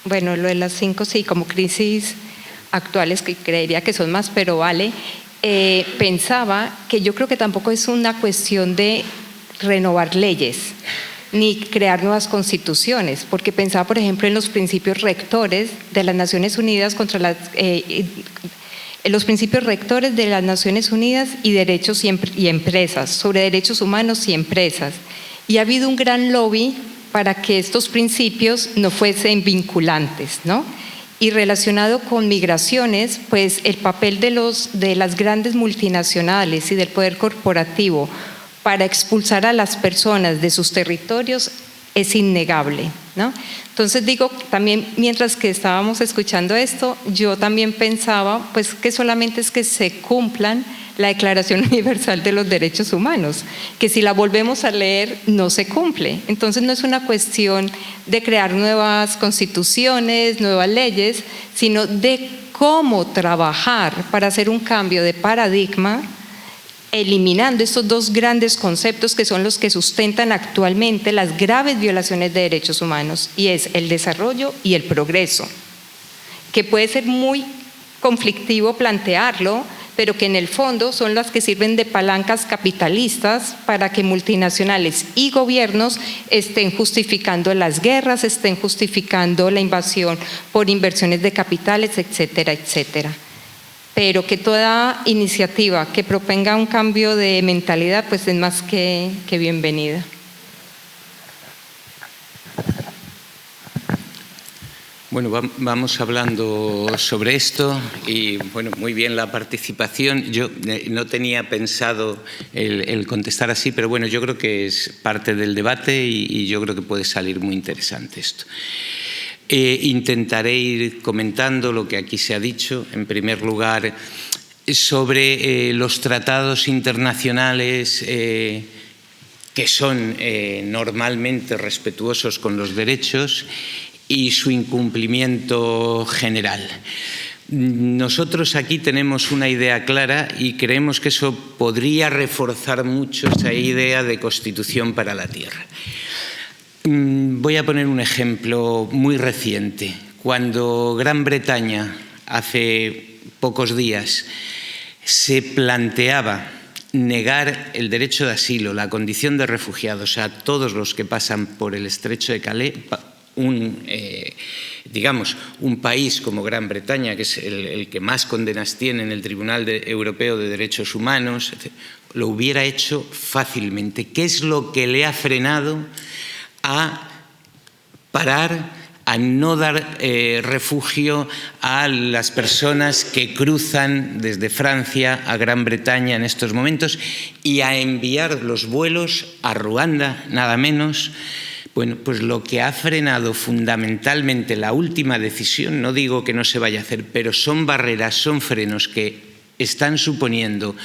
bueno, lo de las 5 sí, como crisis actuales, que creería que son más, pero vale, pensaba que yo creo que tampoco es una cuestión de renovar leyes ni crear nuevas constituciones, porque pensaba, por ejemplo, en los principios rectores de las Naciones Unidas los principios rectores de las Naciones Unidas y derechos y empresas, sobre derechos humanos y empresas. Y ha habido un gran lobby para que estos principios no fuesen vinculantes, ¿no? Y relacionado con migraciones, pues el papel de las grandes multinacionales y del poder corporativo para expulsar a las personas de sus territorios es innegable, ¿no? Entonces digo, también mientras que estábamos escuchando esto, yo también pensaba pues que solamente es que se cumplan la Declaración Universal de los Derechos Humanos, que si la volvemos a leer no se cumple. Entonces no es una cuestión de crear nuevas constituciones, nuevas leyes, sino de cómo trabajar para hacer un cambio de paradigma, eliminando estos 2 grandes conceptos que son los que sustentan actualmente las graves violaciones de derechos humanos, y es el desarrollo y el progreso, que puede ser muy conflictivo plantearlo, pero que en el fondo son las que sirven de palancas capitalistas para que multinacionales y gobiernos estén justificando las guerras, estén justificando la invasión por inversiones de capitales, etcétera, etcétera. Pero que toda iniciativa que proponga un cambio de mentalidad pues es más que bienvenida. Bueno, vamos hablando sobre esto y, bueno, muy bien la participación. Yo no tenía pensado el contestar así, pero bueno, yo creo que es parte del debate y yo creo que puede salir muy interesante esto. Intentaré ir comentando lo que aquí se ha dicho. En primer lugar, sobre los tratados internacionales que son normalmente respetuosos con los derechos y su incumplimiento general. Nosotros aquí tenemos una idea clara y creemos que eso podría reforzar mucho esa idea de Constitución para la Tierra. Voy a poner un ejemplo muy reciente. Cuando Gran Bretaña, hace pocos días, se planteaba negar el derecho de asilo, la condición de refugiados a todos los que pasan por el estrecho de Calais, un país como Gran Bretaña, que es el que más condenas tiene en el Tribunal Europeo de Derechos Humanos, lo hubiera hecho fácilmente. ¿Qué es lo que le ha frenado a parar, a no dar refugio a las personas que cruzan desde Francia a Gran Bretaña en estos momentos y a enviar los vuelos a Ruanda, nada menos? Bueno, pues lo que ha frenado fundamentalmente la última decisión, no digo que no se vaya a hacer, pero son barreras, son frenos que están suponiendo,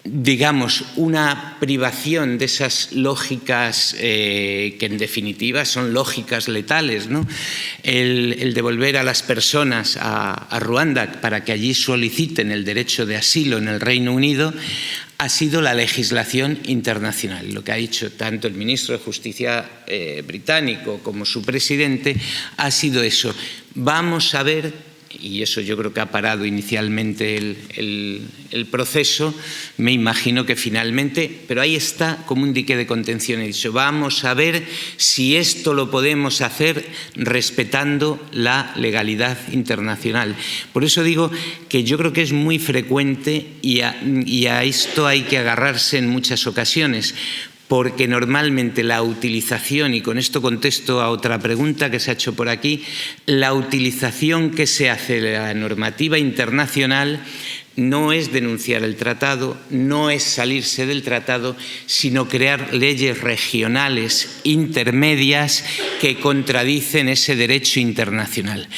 digamos, una privación de esas lógicas que en definitiva son lógicas letales, ¿no? El devolver a las personas a Ruanda para que allí soliciten el derecho de asilo en el Reino Unido ha sido la legislación internacional. Lo que ha dicho tanto el ministro de Justicia británico como su presidente ha sido eso. Vamos a ver, y eso yo creo que ha parado inicialmente el proceso, me imagino que finalmente, pero ahí está como un dique de contención. He dicho, vamos a ver si esto lo podemos hacer respetando la legalidad internacional. Por eso digo que yo creo que es muy frecuente y a esto hay que agarrarse en muchas ocasiones, porque normalmente la utilización, y con esto contesto a otra pregunta que se ha hecho por aquí, la utilización que se hace de la normativa internacional no es denunciar el tratado, no es salirse del tratado, sino crear leyes regionales intermedias que contradicen ese derecho internacional.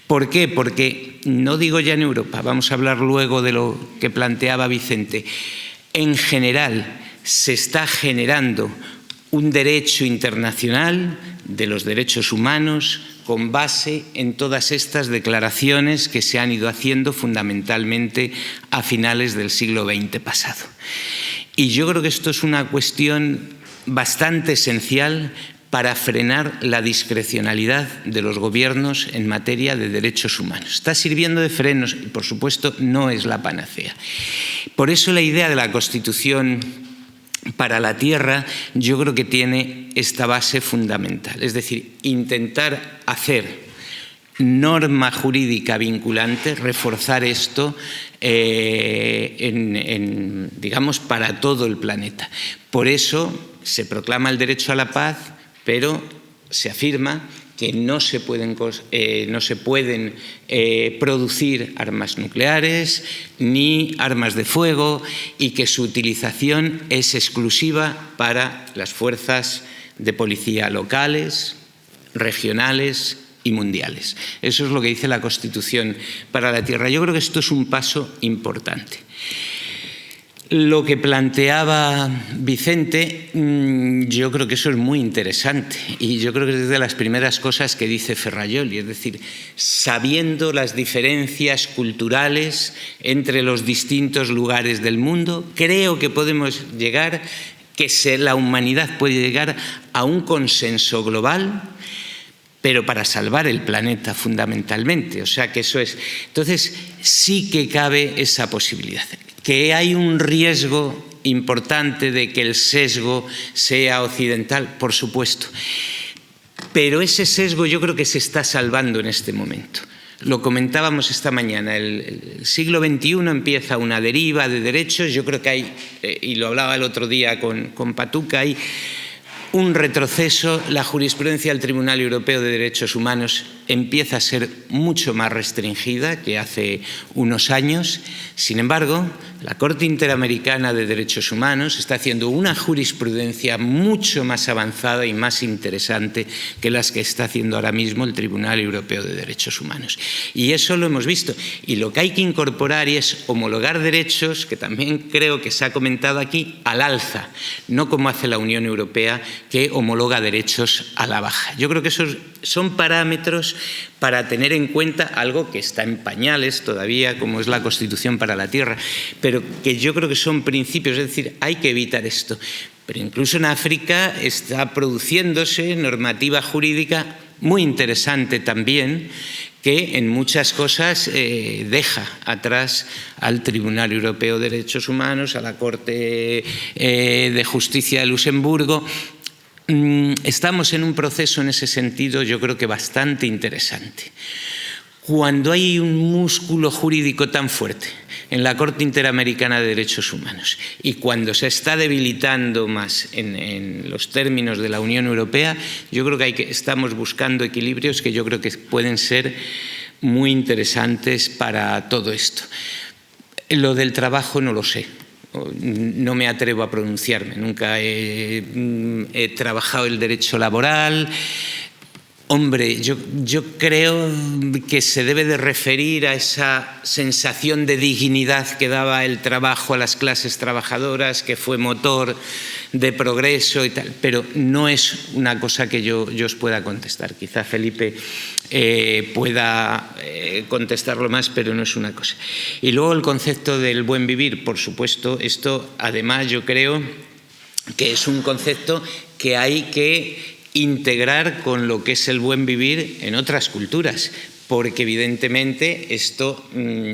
¿Por qué? Porque, no digo ya en Europa, vamos a hablar luego de lo que planteaba Vicente, en general se está generando un derecho internacional de los derechos humanos con base en todas estas declaraciones que se han ido haciendo fundamentalmente a finales del siglo XX pasado. Y yo creo que esto es una cuestión bastante esencial para frenar la discrecionalidad de los gobiernos en materia de derechos humanos. Está sirviendo de frenos y, por supuesto, no es la panacea. Por eso la idea de la Constitución para la Tierra yo creo que tiene esta base fundamental, es decir, intentar hacer norma jurídica vinculante, reforzar esto digamos, para todo el planeta. Por eso se proclama el derecho a la paz, pero se afirma que no se pueden producir armas nucleares ni armas de fuego y que su utilización es exclusiva para las fuerzas de policía locales, regionales y mundiales. Eso es lo que dice la Constitución para la Tierra. Yo creo que esto es un paso importante. Lo que planteaba Vicente, yo creo que eso es muy interesante y yo creo que es de las primeras cosas que dice Ferrajoli, es decir, sabiendo las diferencias culturales entre los distintos lugares del mundo, creo que podemos llegar, la humanidad puede llegar a un consenso global, pero para salvar el planeta fundamentalmente. O sea que eso es. Entonces sí que cabe esa posibilidad. Que hay un riesgo importante de que el sesgo sea occidental, por supuesto. Pero ese sesgo yo creo que se está salvando en este momento. Lo comentábamos esta mañana, el siglo XXI empieza una deriva de derechos, yo creo que hay, y lo hablaba el otro día con Patuca, hay un retroceso, la jurisprudencia del Tribunal Europeo de Derechos Humanos empieza a ser mucho más restringida que hace unos años. Sin embargo, la Corte Interamericana de Derechos Humanos está haciendo una jurisprudencia mucho más avanzada y más interesante que las que está haciendo ahora mismo el Tribunal Europeo de Derechos Humanos. Y eso lo hemos visto. Y lo que hay que incorporar es homologar derechos, que también creo que se ha comentado aquí, al alza, no como hace la Unión Europea, que homologa derechos a la baja. Yo creo que esos son parámetros para tener en cuenta algo que está en pañales todavía, como es la Constitución para la Tierra, pero que yo creo que son principios, es decir, hay que evitar esto. Pero incluso en África está produciéndose normativa jurídica muy interesante también, que en muchas cosas deja atrás al Tribunal Europeo de Derechos Humanos, a la Corte de Justicia de Luxemburgo. Estamos en un proceso en ese sentido, yo creo que bastante interesante. Cuando hay un músculo jurídico tan fuerte en la Corte Interamericana de Derechos Humanos y cuando se está debilitando más en los términos de la Unión Europea, yo creo que estamos buscando equilibrios que yo creo que pueden ser muy interesantes para todo esto. Lo del trabajo no lo sé. No me atrevo a pronunciarme, nunca he trabajado el derecho laboral. Hombre, yo creo que se debe de referir a esa sensación de dignidad que daba el trabajo a las clases trabajadoras, que fue motor de progreso y tal, pero no es una cosa que yo os pueda contestar. Quizá Felipe pueda contestarlo más, pero no es una cosa. Y luego el concepto del buen vivir, por supuesto, esto además yo creo que es un concepto que hay que integrar con lo que es el buen vivir en otras culturas, porque evidentemente esto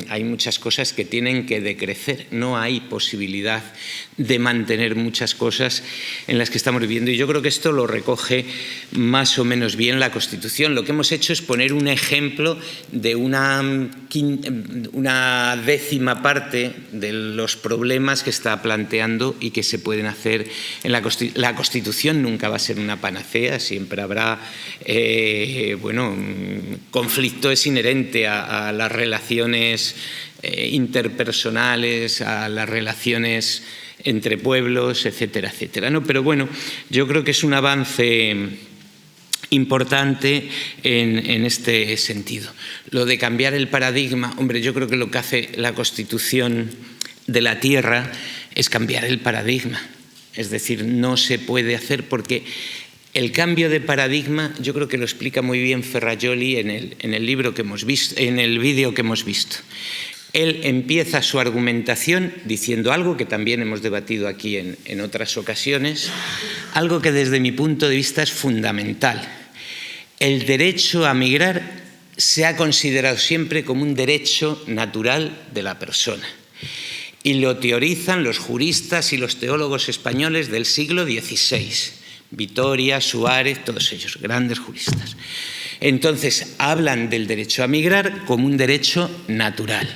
hay muchas cosas que tienen que decrecer, no hay posibilidad de mantener muchas cosas en las que estamos viviendo y yo creo que esto lo recoge más o menos bien la Constitución. Lo que hemos hecho es poner un ejemplo de una décima parte de los problemas que está planteando y que se pueden hacer en la Constitución. La Constitución nunca va a ser una panacea, siempre habrá conflicto es inherente a las relaciones interpersonales, a las relaciones entre pueblos, etcétera, etcétera, ¿no? Pero bueno, yo creo que es un avance importante en este sentido. Lo de cambiar el paradigma, hombre, yo creo que lo que hace la Constitución de la Tierra es cambiar el paradigma. Es decir, no se puede hacer porque el cambio de paradigma, yo creo que lo explica muy bien Ferrajoli en el libro que hemos visto, en el vídeo que hemos visto. Él empieza su argumentación diciendo algo que también hemos debatido aquí en otras ocasiones, algo que desde mi punto de vista es fundamental. El derecho a migrar se ha considerado siempre como un derecho natural de la persona. Y lo teorizan los juristas y los teólogos españoles del siglo XVI. Vitoria, Suárez, todos ellos, grandes juristas. Entonces, hablan del derecho a migrar como un derecho natural.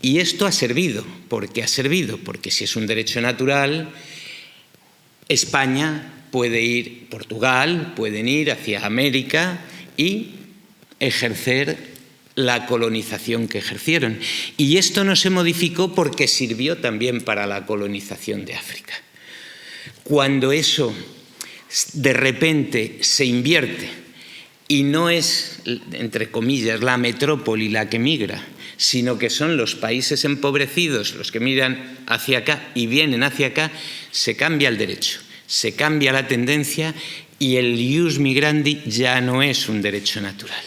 Y esto ha servido. ¿Por qué ha servido? Porque si es un derecho natural, España puede ir, Portugal, pueden ir hacia América y ejercer la colonización que ejercieron. Y esto no se modificó porque sirvió también para la colonización de África. Cuando eso de repente se invierte y no es, entre comillas, la metrópoli la que migra, sino que son los países empobrecidos los que miran hacia acá y vienen hacia acá, se cambia el derecho, se cambia la tendencia y el ius migrandi ya no es un derecho natural.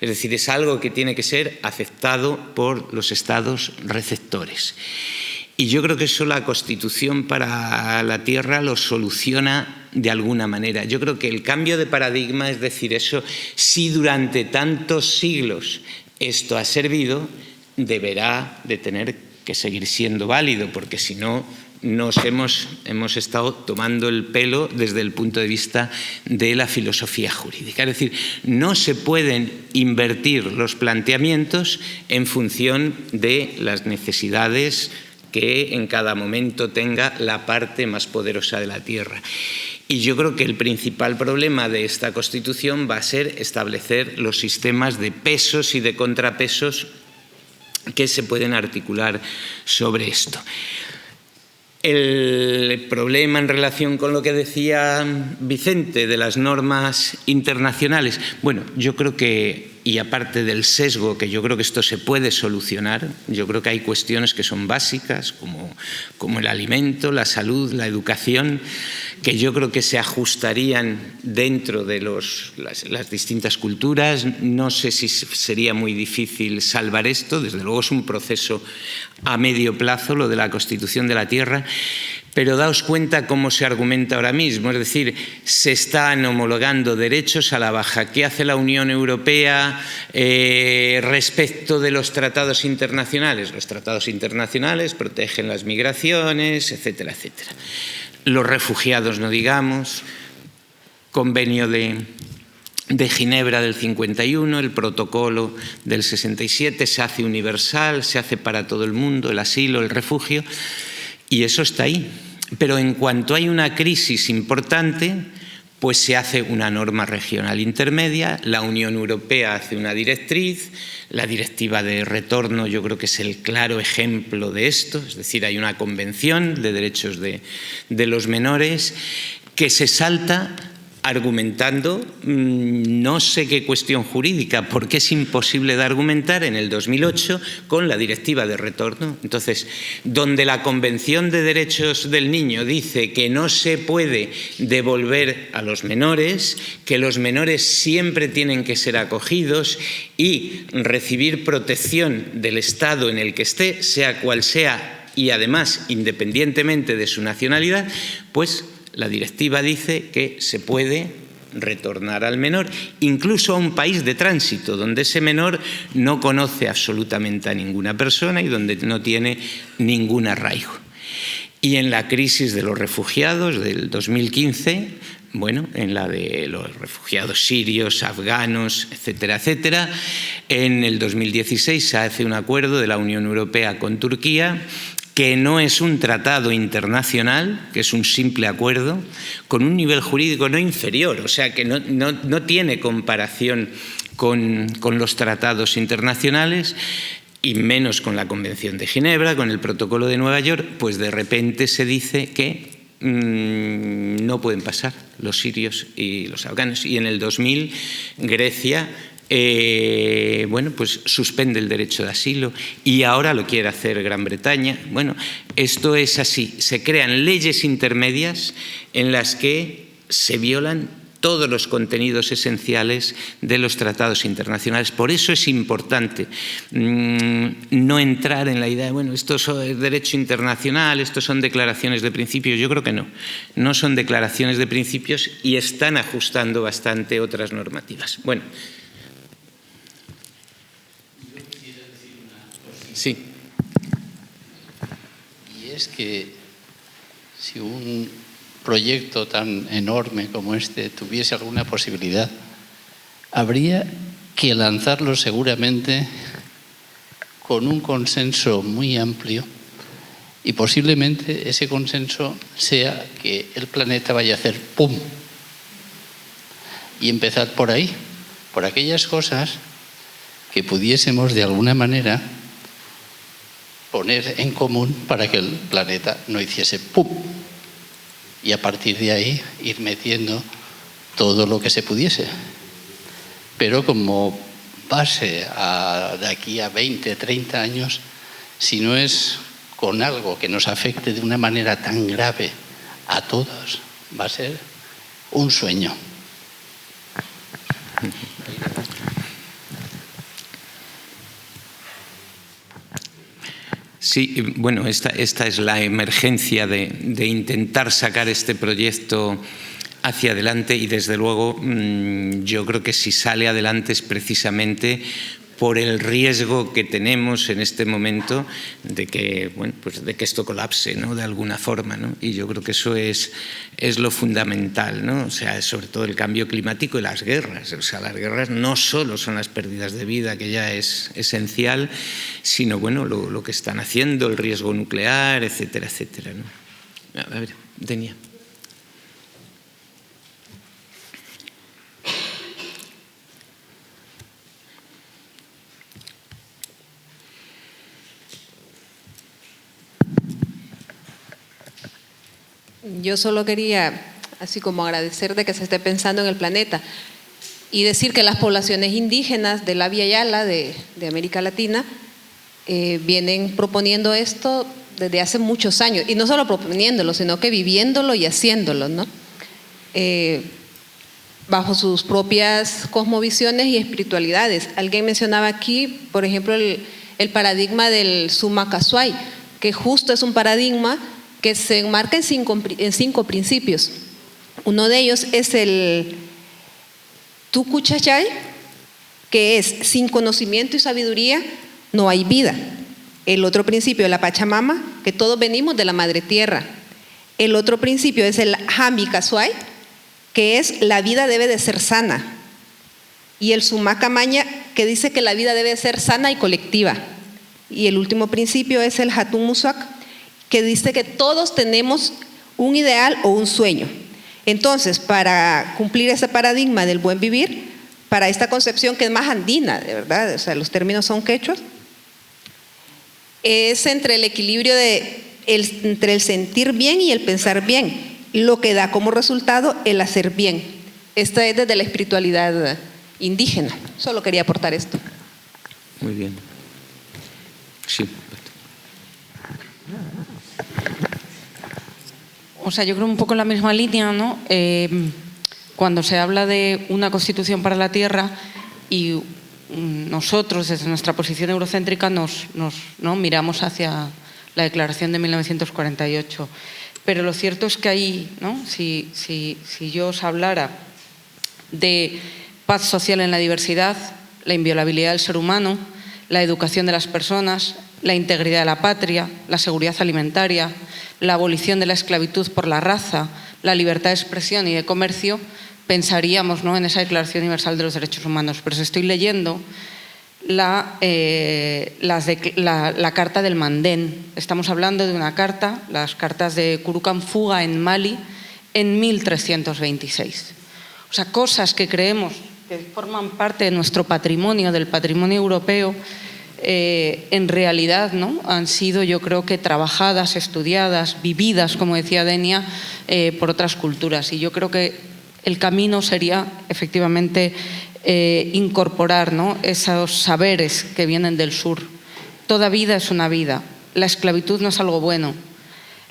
Es decir, es algo que tiene que ser aceptado por los estados receptores. Y yo creo que eso la Constitución para la Tierra lo soluciona de alguna manera. Yo creo que el cambio de paradigma, es decir, eso, si durante tantos siglos esto ha servido, deberá de tener que seguir siendo válido, porque si no, hemos estado tomando el pelo desde el punto de vista de la filosofía jurídica. Es decir, no se pueden invertir los planteamientos en función de las necesidades que en cada momento tenga la parte más poderosa de la tierra. Y yo creo que el principal problema de esta Constitución va a ser establecer los sistemas de pesos y de contrapesos que se pueden articular sobre esto. El problema en relación con lo que decía Vicente de las normas internacionales, bueno, yo creo que, y aparte del sesgo, que yo creo que esto se puede solucionar, yo creo que hay cuestiones que son básicas, como el alimento, la salud, la educación, que yo creo que se ajustarían dentro de las distintas culturas. No sé si sería muy difícil salvar esto, desde luego es un proceso a medio plazo, lo de la Constitución de la Tierra, pero daos cuenta cómo se argumenta ahora mismo, es decir, se están homologando derechos a la baja. ¿Qué hace la Unión Europea respecto de los tratados internacionales? Los tratados internacionales protegen las migraciones, etcétera, etcétera. Los refugiados, no digamos, convenio de Ginebra del 51, el protocolo del 67, se hace universal, se hace para todo el mundo, el asilo, el refugio, y eso está ahí. Pero en cuanto hay una crisis importante, pues se hace una norma regional intermedia, la Unión Europea hace una directriz, la directiva de retorno yo creo que es el claro ejemplo de esto, es decir, hay una convención de derechos de los menores que se salta argumentando no sé qué cuestión jurídica, porque es imposible de argumentar en el 2008 con la directiva de retorno. Entonces, donde la Convención de Derechos del Niño dice que no se puede devolver a los menores, que los menores siempre tienen que ser acogidos y recibir protección del Estado en el que esté, sea cual sea, y además independientemente de su nacionalidad, pues la directiva dice que se puede retornar al menor, incluso a un país de tránsito, donde ese menor no conoce absolutamente a ninguna persona y donde no tiene ningún arraigo. Y en la crisis de los refugiados del 2015, bueno, en la de los refugiados sirios, afganos, etcétera, etcétera, en el 2016 se hace un acuerdo de la Unión Europea con Turquía, que no es un tratado internacional, que es un simple acuerdo, con un nivel jurídico no inferior, o sea que no tiene comparación con los tratados internacionales y menos con la Convención de Ginebra, con el Protocolo de Nueva York, pues de repente se dice que no pueden pasar los sirios y los afganos. Y en el 2000 Grecia bueno, pues suspende el derecho de asilo y ahora lo quiere hacer Gran Bretaña. Bueno, esto es así. Se crean leyes intermedias en las que se violan todos los contenidos esenciales de los tratados internacionales. Por eso es importante no entrar en la idea de, bueno, esto es derecho internacional, esto son declaraciones de principios. Yo creo que no son declaraciones de principios y están ajustando bastante otras normativas. Bueno. Sí. Y es que si un proyecto tan enorme como este tuviese alguna posibilidad, habría que lanzarlo seguramente con un consenso muy amplio y posiblemente ese consenso sea que el planeta vaya a hacer ¡pum! Y empezar por ahí, por aquellas cosas que pudiésemos de alguna manera poner en común para que el planeta no hiciese ¡pum! Y a partir de ahí ir metiendo todo lo que se pudiese. Pero como base de aquí a 20, 30 años, si no es con algo que nos afecte de una manera tan grave a todos, va a ser un sueño. Sí, bueno, esta es la emergencia de intentar sacar este proyecto hacia adelante y desde luego yo creo que si sale adelante es precisamente por el riesgo que tenemos en este momento de que, bueno, pues de que esto colapse, ¿no? De alguna forma, ¿no? Y yo creo que eso es lo fundamental, ¿no? O sea, sobre todo el cambio climático y las guerras. O sea, las guerras no solo son las pérdidas de vida, que ya es esencial, sino, bueno, lo que están haciendo, el riesgo nuclear, etcétera, etcétera, ¿no? A ver, Denia. Yo solo quería, así como agradecer de que se esté pensando en el planeta y decir que las poblaciones indígenas de la Via Yala, de América Latina, vienen proponiendo esto desde hace muchos años, y no solo proponiéndolo, sino que viviéndolo y haciéndolo, ¿no? Bajo sus propias cosmovisiones y espiritualidades. Alguien mencionaba aquí, por ejemplo, el paradigma del Summa Kasuai, que justo es un paradigma que se enmarca en cinco principios. Uno de ellos es el Tuku Chachay, que es: sin conocimiento y sabiduría no hay vida. El otro principio, la Pachamama, que todos venimos de la Madre Tierra. El otro principio es el Hami Kasuai, que es la vida debe de ser sana. Y el Sumaka Maña, que dice que la vida debe ser sana y colectiva. Y el último principio es el Hatun Musuak, que dice que todos tenemos un ideal o un sueño. Entonces, para cumplir ese paradigma del buen vivir, para esta concepción que es más andina, de verdad, o sea, los términos son quechuas, es entre el equilibrio entre el sentir bien y el pensar bien, lo que da como resultado el hacer bien. Esta es desde la espiritualidad indígena. Solo quería aportar esto. Muy bien. Sí. O sea, yo creo un poco en la misma línea, ¿no? Cuando se habla de una constitución para la tierra y nosotros desde nuestra posición eurocéntrica ¿no? miramos hacia la declaración de 1948. Pero lo cierto es que ahí, ¿no? si yo os hablara de paz social en la diversidad, la inviolabilidad del ser humano, la educación de las personas, la integridad de la patria, la seguridad alimentaria, la abolición de la esclavitud por la raza, la libertad de expresión y de comercio, pensaríamos, ¿no?, en esa Declaración Universal de los Derechos Humanos. Pero estoy leyendo la Carta del Mandén. Estamos hablando de una carta, las cartas de Kurukan Fuga en Mali, en 1326. O sea, cosas que creemos que forman parte de nuestro patrimonio, del patrimonio europeo, en realidad, ¿no?, han sido, yo creo que trabajadas, estudiadas, vividas, como decía Denia, por otras culturas. Y yo creo que el camino sería efectivamente incorporar, ¿no?, esos saberes que vienen del sur. Toda vida es una vida. La esclavitud no es algo bueno.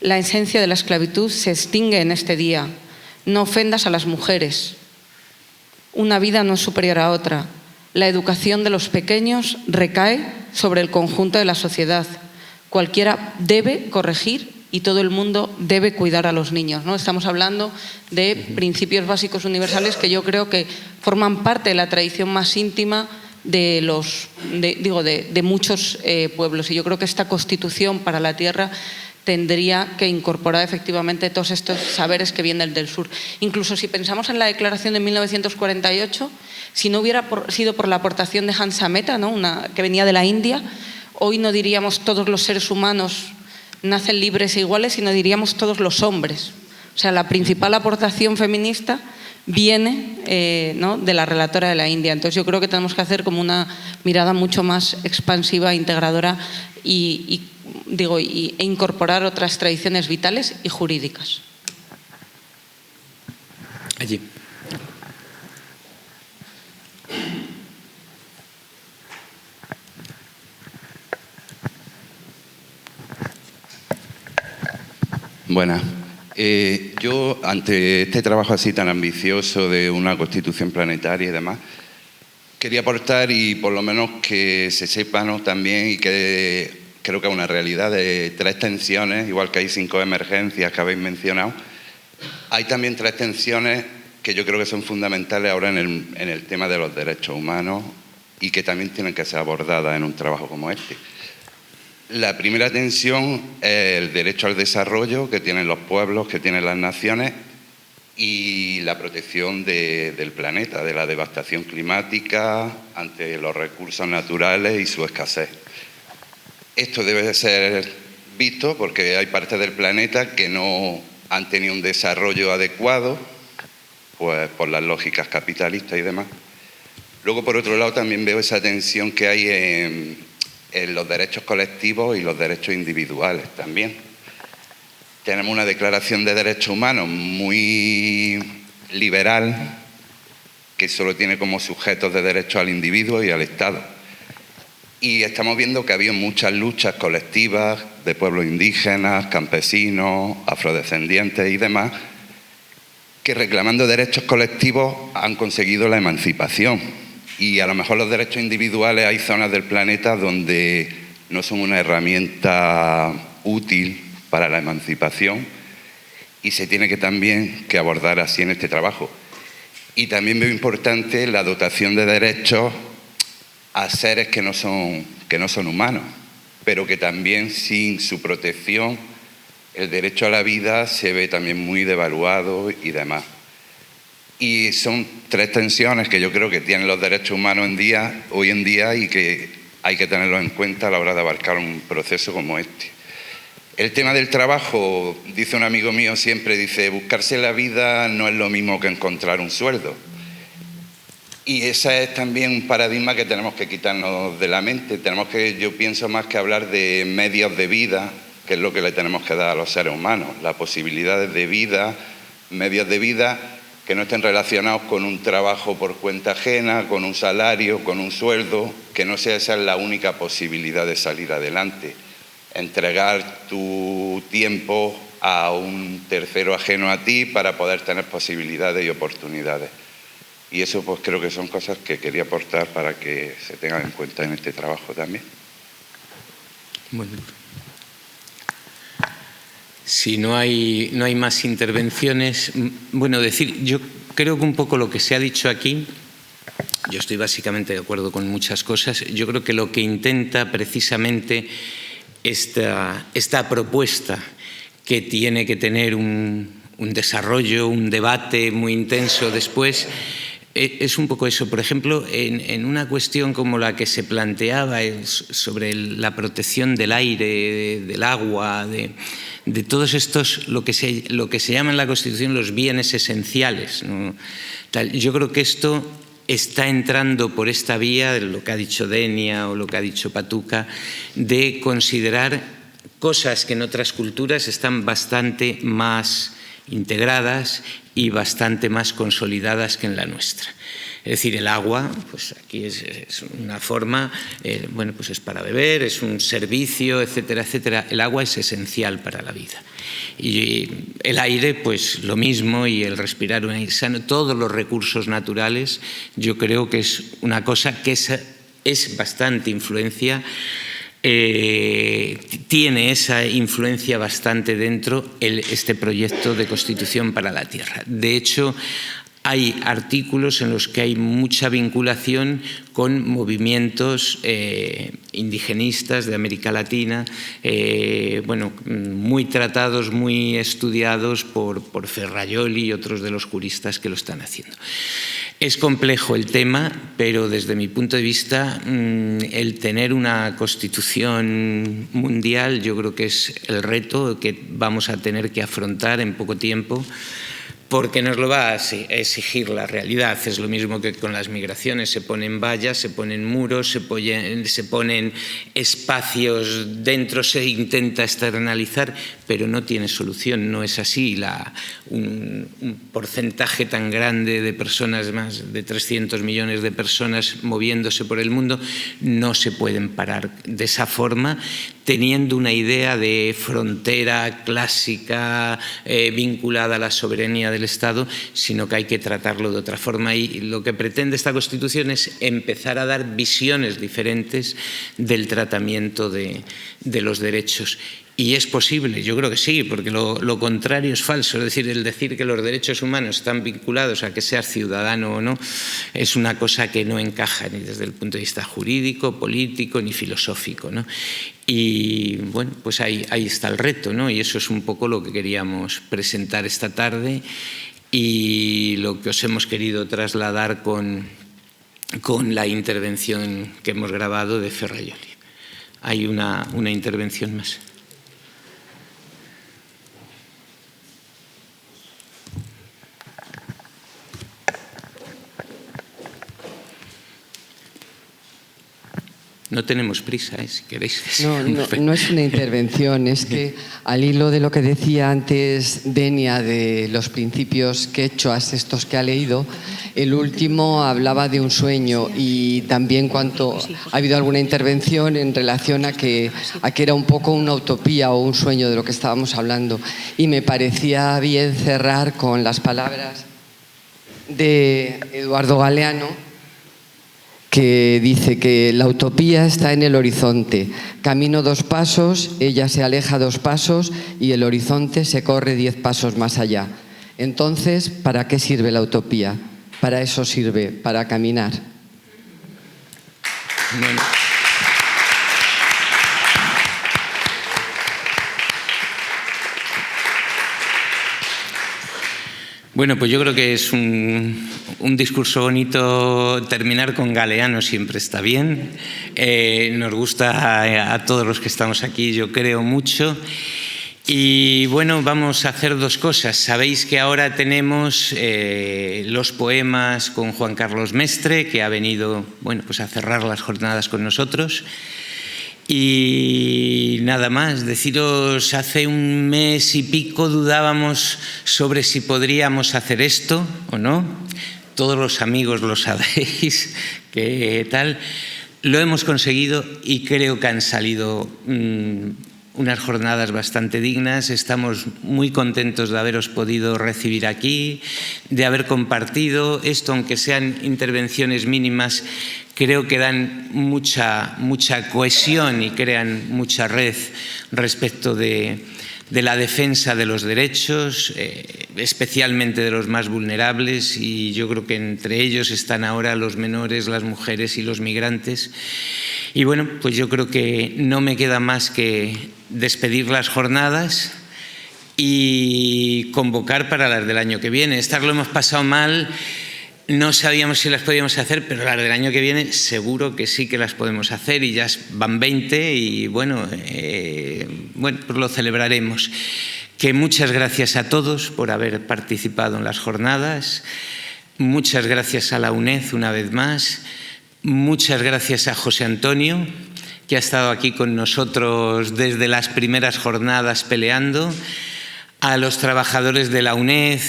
La esencia de la esclavitud se extingue en este día. No ofendas a las mujeres. Una vida no es superior a otra. La educación de los pequeños recae sobre el conjunto de la sociedad. Cualquiera debe corregir y todo el mundo debe cuidar a los niños, ¿no? Estamos hablando de principios básicos universales que yo creo que forman parte de la tradición más íntima de muchos pueblos. Y yo creo que esta Constitución para la Tierra tendría que incorporar efectivamente todos estos saberes que vienen del sur. Incluso si pensamos en la Declaración de 1948, si no hubiera sido por la aportación de Hansa Mehta, ¿no?, que venía de la India, hoy no diríamos todos los seres humanos nacen libres e iguales, sino diríamos todos los hombres. O sea, la principal aportación feminista viene ¿no?, de la relatora de la India. Entonces yo creo que tenemos que hacer como una mirada mucho más expansiva, integradora e incorporar otras tradiciones vitales y jurídicas. Allí. Buenas. Yo, ante este trabajo así tan ambicioso de una constitución planetaria y demás, quería aportar, y por lo menos que se sepa, ¿no?, también, y que creo que es una realidad, de 3 tensiones, igual que hay 5 emergencias que habéis mencionado, hay también 3 tensiones que yo creo que son fundamentales ahora en el tema de los derechos humanos y que también tienen que ser abordadas en un trabajo como este. La primera tensión es el derecho al desarrollo que tienen los pueblos, que tienen las naciones, y la protección del planeta, de la devastación climática ante los recursos naturales y su escasez. Esto debe ser visto porque hay partes del planeta que no han tenido un desarrollo adecuado, pues por las lógicas capitalistas y demás. Luego, por otro lado, también veo esa tensión que hay en los derechos colectivos y los derechos individuales también. Tenemos una declaración de derechos humanos muy liberal que solo tiene como sujetos de derechos al individuo y al Estado. Y estamos viendo que ha habido muchas luchas colectivas de pueblos indígenas, campesinos, afrodescendientes y demás, que reclamando derechos colectivos han conseguido la emancipación. Y a lo mejor los derechos individuales, hay zonas del planeta donde no son una herramienta útil para la emancipación, y se tiene que también que abordar así en este trabajo. Y también veo importante la dotación de derechos a seres que no son humanos, pero que también sin su protección el derecho a la vida se ve también muy devaluado y demás. Y son 3 tensiones que yo creo que tienen los derechos humanos hoy en día y que hay que tenerlos en cuenta a la hora de abarcar un proceso como este. El tema del trabajo, dice un amigo mío siempre, dice, buscarse la vida no es lo mismo que encontrar un sueldo. Y ese es también un paradigma que tenemos que quitarnos de la mente. Yo pienso más que hablar de medios de vida, que es lo que le tenemos que dar a los seres humanos, las posibilidades de vida, medios de vida que no estén relacionados con un trabajo por cuenta ajena, con un salario, con un sueldo, que no sea esa la única posibilidad de salir adelante. Entregar tu tiempo a un tercero ajeno a ti para poder tener posibilidades y oportunidades. Y eso pues creo que son cosas que quería aportar para que se tengan en cuenta en este trabajo también. Bueno. Si no hay más intervenciones, bueno, yo creo que un poco lo que se ha dicho aquí, yo estoy básicamente de acuerdo con muchas cosas. Yo creo que lo que intenta precisamente esta propuesta, que tiene que tener un desarrollo, un debate muy intenso después, es un poco eso. Por ejemplo, en una cuestión como la que se planteaba sobre la protección del aire, del agua, de todos estos, lo que se llama en la Constitución los bienes esenciales, ¿no? Yo creo que esto está entrando por esta vía, de lo que ha dicho Denia o lo que ha dicho Patuca, de considerar cosas que en otras culturas están bastante más integradas y bastante más consolidadas que en la nuestra. Es decir, el agua, pues aquí es una forma, bueno, pues es para beber, es un servicio, etcétera, etcétera. El agua es esencial para la vida. Y el aire, pues lo mismo, y el respirar un aire sano, todos los recursos naturales, yo creo que es una cosa que es bastante influencia, tiene esa influencia bastante dentro este proyecto de Constitución para la Tierra. De hecho, hay artículos en los que hay mucha vinculación con movimientos indigenistas de América Latina, bueno, muy tratados, muy estudiados por Ferrajoli y otros de los juristas que lo están haciendo. Es complejo el tema, pero desde mi punto de vista, el tener una constitución mundial, yo creo que es el reto que vamos a tener que afrontar en poco tiempo, porque nos lo va a exigir la realidad. Es lo mismo que con las migraciones, se ponen vallas, se ponen muros, se ponen espacios dentro, se intenta externalizar, pero no tiene solución, no es así. Un porcentaje tan grande de personas, más de 300 millones de personas moviéndose por el mundo, no se pueden parar de esa forma, teniendo una idea de frontera clásica vinculada a la soberanía del Estado, sino que hay que tratarlo de otra forma. Y lo que pretende esta Constitución es empezar a dar visiones diferentes del tratamiento de los derechos. Y es posible, yo creo que sí, porque lo contrario es falso. Es decir, el decir que los derechos humanos están vinculados a que seas ciudadano o no es una cosa que no encaja ni desde el punto de vista jurídico, político ni filosófico, ¿no? Y bueno, pues ahí está el reto, ¿no? Y eso es un poco lo que queríamos presentar esta tarde y lo que os hemos querido trasladar con la intervención que hemos grabado de Ferrajoli. Hay una intervención más. No tenemos prisa, si queréis. No es una intervención, es que al hilo de lo que decía antes Denia de los principios quechuas, estos que ha leído, el último hablaba de un sueño y también cuanto ha habido alguna intervención en relación a que era un poco una utopía o un sueño de lo que estábamos hablando. Y me parecía bien cerrar con las palabras de Eduardo Galeano, que dice que la utopía está en el horizonte. Camino 2 pasos, ella se aleja 2 pasos y el horizonte se corre 10 pasos más allá. Entonces, ¿para qué sirve la utopía? Para eso sirve, para caminar. Bueno. Bueno, pues yo creo que es un discurso bonito. Terminar con Galeano siempre está bien. Nos gusta a todos los que estamos aquí, yo creo mucho. Y bueno, vamos a hacer 2 cosas. Sabéis que ahora tenemos los poemas con Juan Carlos Mestre, que ha venido, bueno, pues a cerrar las jornadas con nosotros. Y nada más, deciros, hace un mes y pico dudábamos sobre si podríamos hacer esto o no. Todos los amigos lo sabéis, que tal. Lo hemos conseguido y creo que han salido unas jornadas bastante dignas. Estamos muy contentos de haberos podido recibir aquí, de haber compartido esto, aunque sean intervenciones mínimas. Creo que dan mucha cohesión y crean mucha red respecto de la defensa de los derechos, especialmente de los más vulnerables, y yo creo que entre ellos están ahora los menores, las mujeres y los migrantes. Y bueno, pues yo creo que no me queda más que despedir las jornadas y convocar para las del año que viene. Estas lo hemos pasado mal. No sabíamos si las podíamos hacer, pero las del año que viene seguro que sí que las podemos hacer y ya van 20 y bueno, pues lo celebraremos. Que muchas gracias a todos por haber participado en las jornadas. Muchas gracias a la UNED una vez más. Muchas gracias a José Antonio, que ha estado aquí con nosotros desde las primeras jornadas peleando. A los trabajadores de la UNED,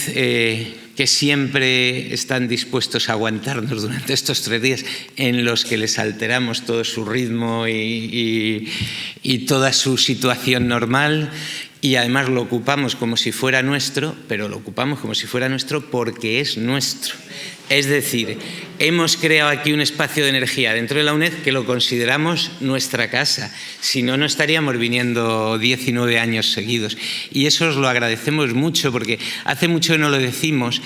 que que siempre están dispuestos a aguantarnos durante estos 3 días en los que les alteramos todo su ritmo y toda su situación normal, y además lo ocupamos como si fuera nuestro, pero lo ocupamos como si fuera nuestro porque es nuestro. Es decir, hemos creado aquí un espacio de energía dentro de la UNED que lo consideramos nuestra casa. Si no, no estaríamos viniendo 19 años seguidos. Y eso os lo agradecemos mucho, porque hace mucho que no lo decimos,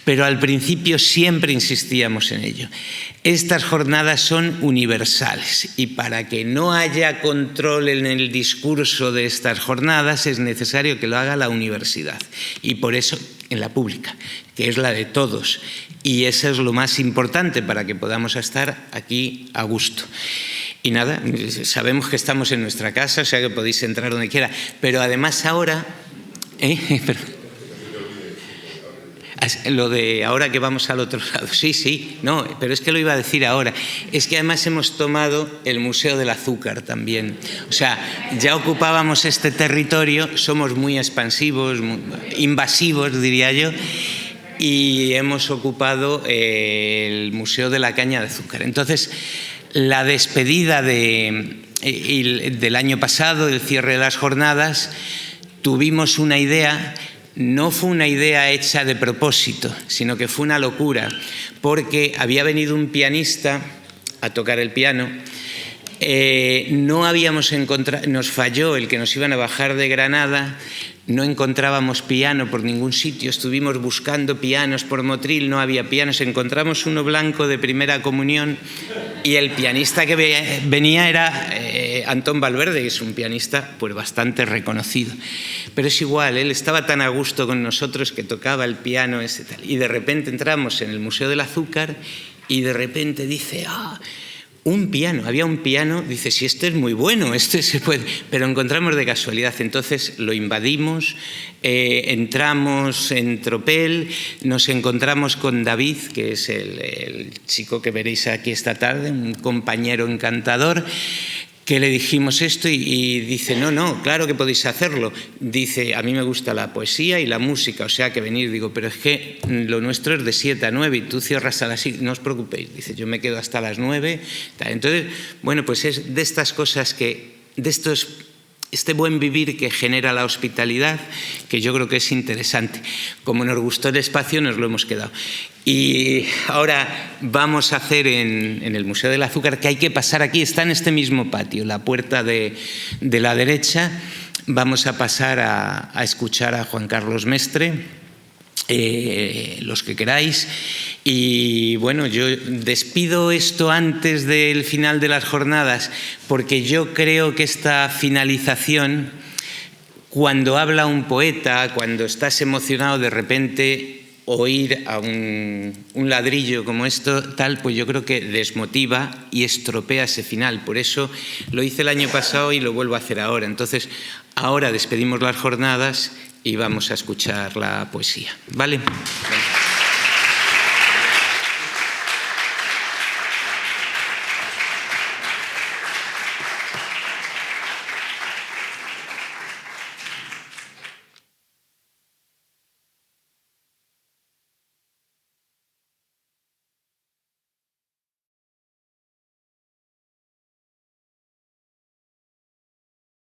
pero al principio siempre insistíamos en ello. Estas jornadas son universales y para que no haya control en el discurso de estas jornadas es necesario que lo haga la universidad. Y por eso en la pública, que es la de todos. Y eso es lo más importante para que podamos estar aquí a gusto. Y nada, sabemos que estamos en nuestra casa, o sea que podéis entrar donde quiera, pero además ahora... Lo de ahora que vamos al otro lado, sí, no, pero es que lo iba a decir ahora. Es que además hemos tomado el Museo del Azúcar también. O sea, ya ocupábamos este territorio, somos muy expansivos, muy invasivos, diría yo, y hemos ocupado el Museo de la Caña de Azúcar. Entonces, la despedida del año pasado, el cierre de las jornadas, tuvimos una idea. No fue una idea hecha de propósito, sino que fue una locura, porque había venido un pianista a tocar el piano. No habíamos encontrado, nos falló el que nos iban a bajar de Granada, no encontrábamos piano por ningún sitio, estuvimos buscando pianos por Motril, no había pianos, encontramos uno blanco de primera comunión y el pianista que venía era Antón Valverde, que es un pianista pues bastante reconocido. Pero es igual, él estaba tan a gusto con nosotros que tocaba el piano ese tal. Y de repente entramos en el Museo del Azúcar y de repente dice, un piano, había un piano, dice, si este es muy bueno, este se puede, pero encontramos de casualidad, entonces lo invadimos, entramos en tropel, nos encontramos con David, que es el chico que veréis aquí esta tarde, un compañero encantador, que le dijimos esto y dice, no, claro que podéis hacerlo. Dice, a mí me gusta la poesía y la música, o sea que venir. Digo, pero es que lo nuestro es de 7 a 9 y tú cierras a las 6, no os preocupéis. Dice, yo me quedo hasta las 9. Entonces, bueno, pues es de estas cosas este buen vivir que genera la hospitalidad, que yo creo que es interesante. Como nos gustó el espacio, nos lo hemos quedado. Y ahora vamos a hacer en el Museo del Azúcar, que hay que pasar aquí, está en este mismo patio, la puerta de la derecha, vamos a pasar a escuchar a Juan Carlos Mestre, los que queráis. Y bueno, yo despido esto antes del final de las jornadas, porque yo creo que esta finalización, cuando habla un poeta, cuando estás emocionado, de repente oír a un ladrillo como esto, tal, pues yo creo que desmotiva y estropea ese final. Por eso lo hice el año pasado y lo vuelvo a hacer ahora. Entonces, ahora despedimos las jornadas y vamos a escuchar la poesía. ¿Vale?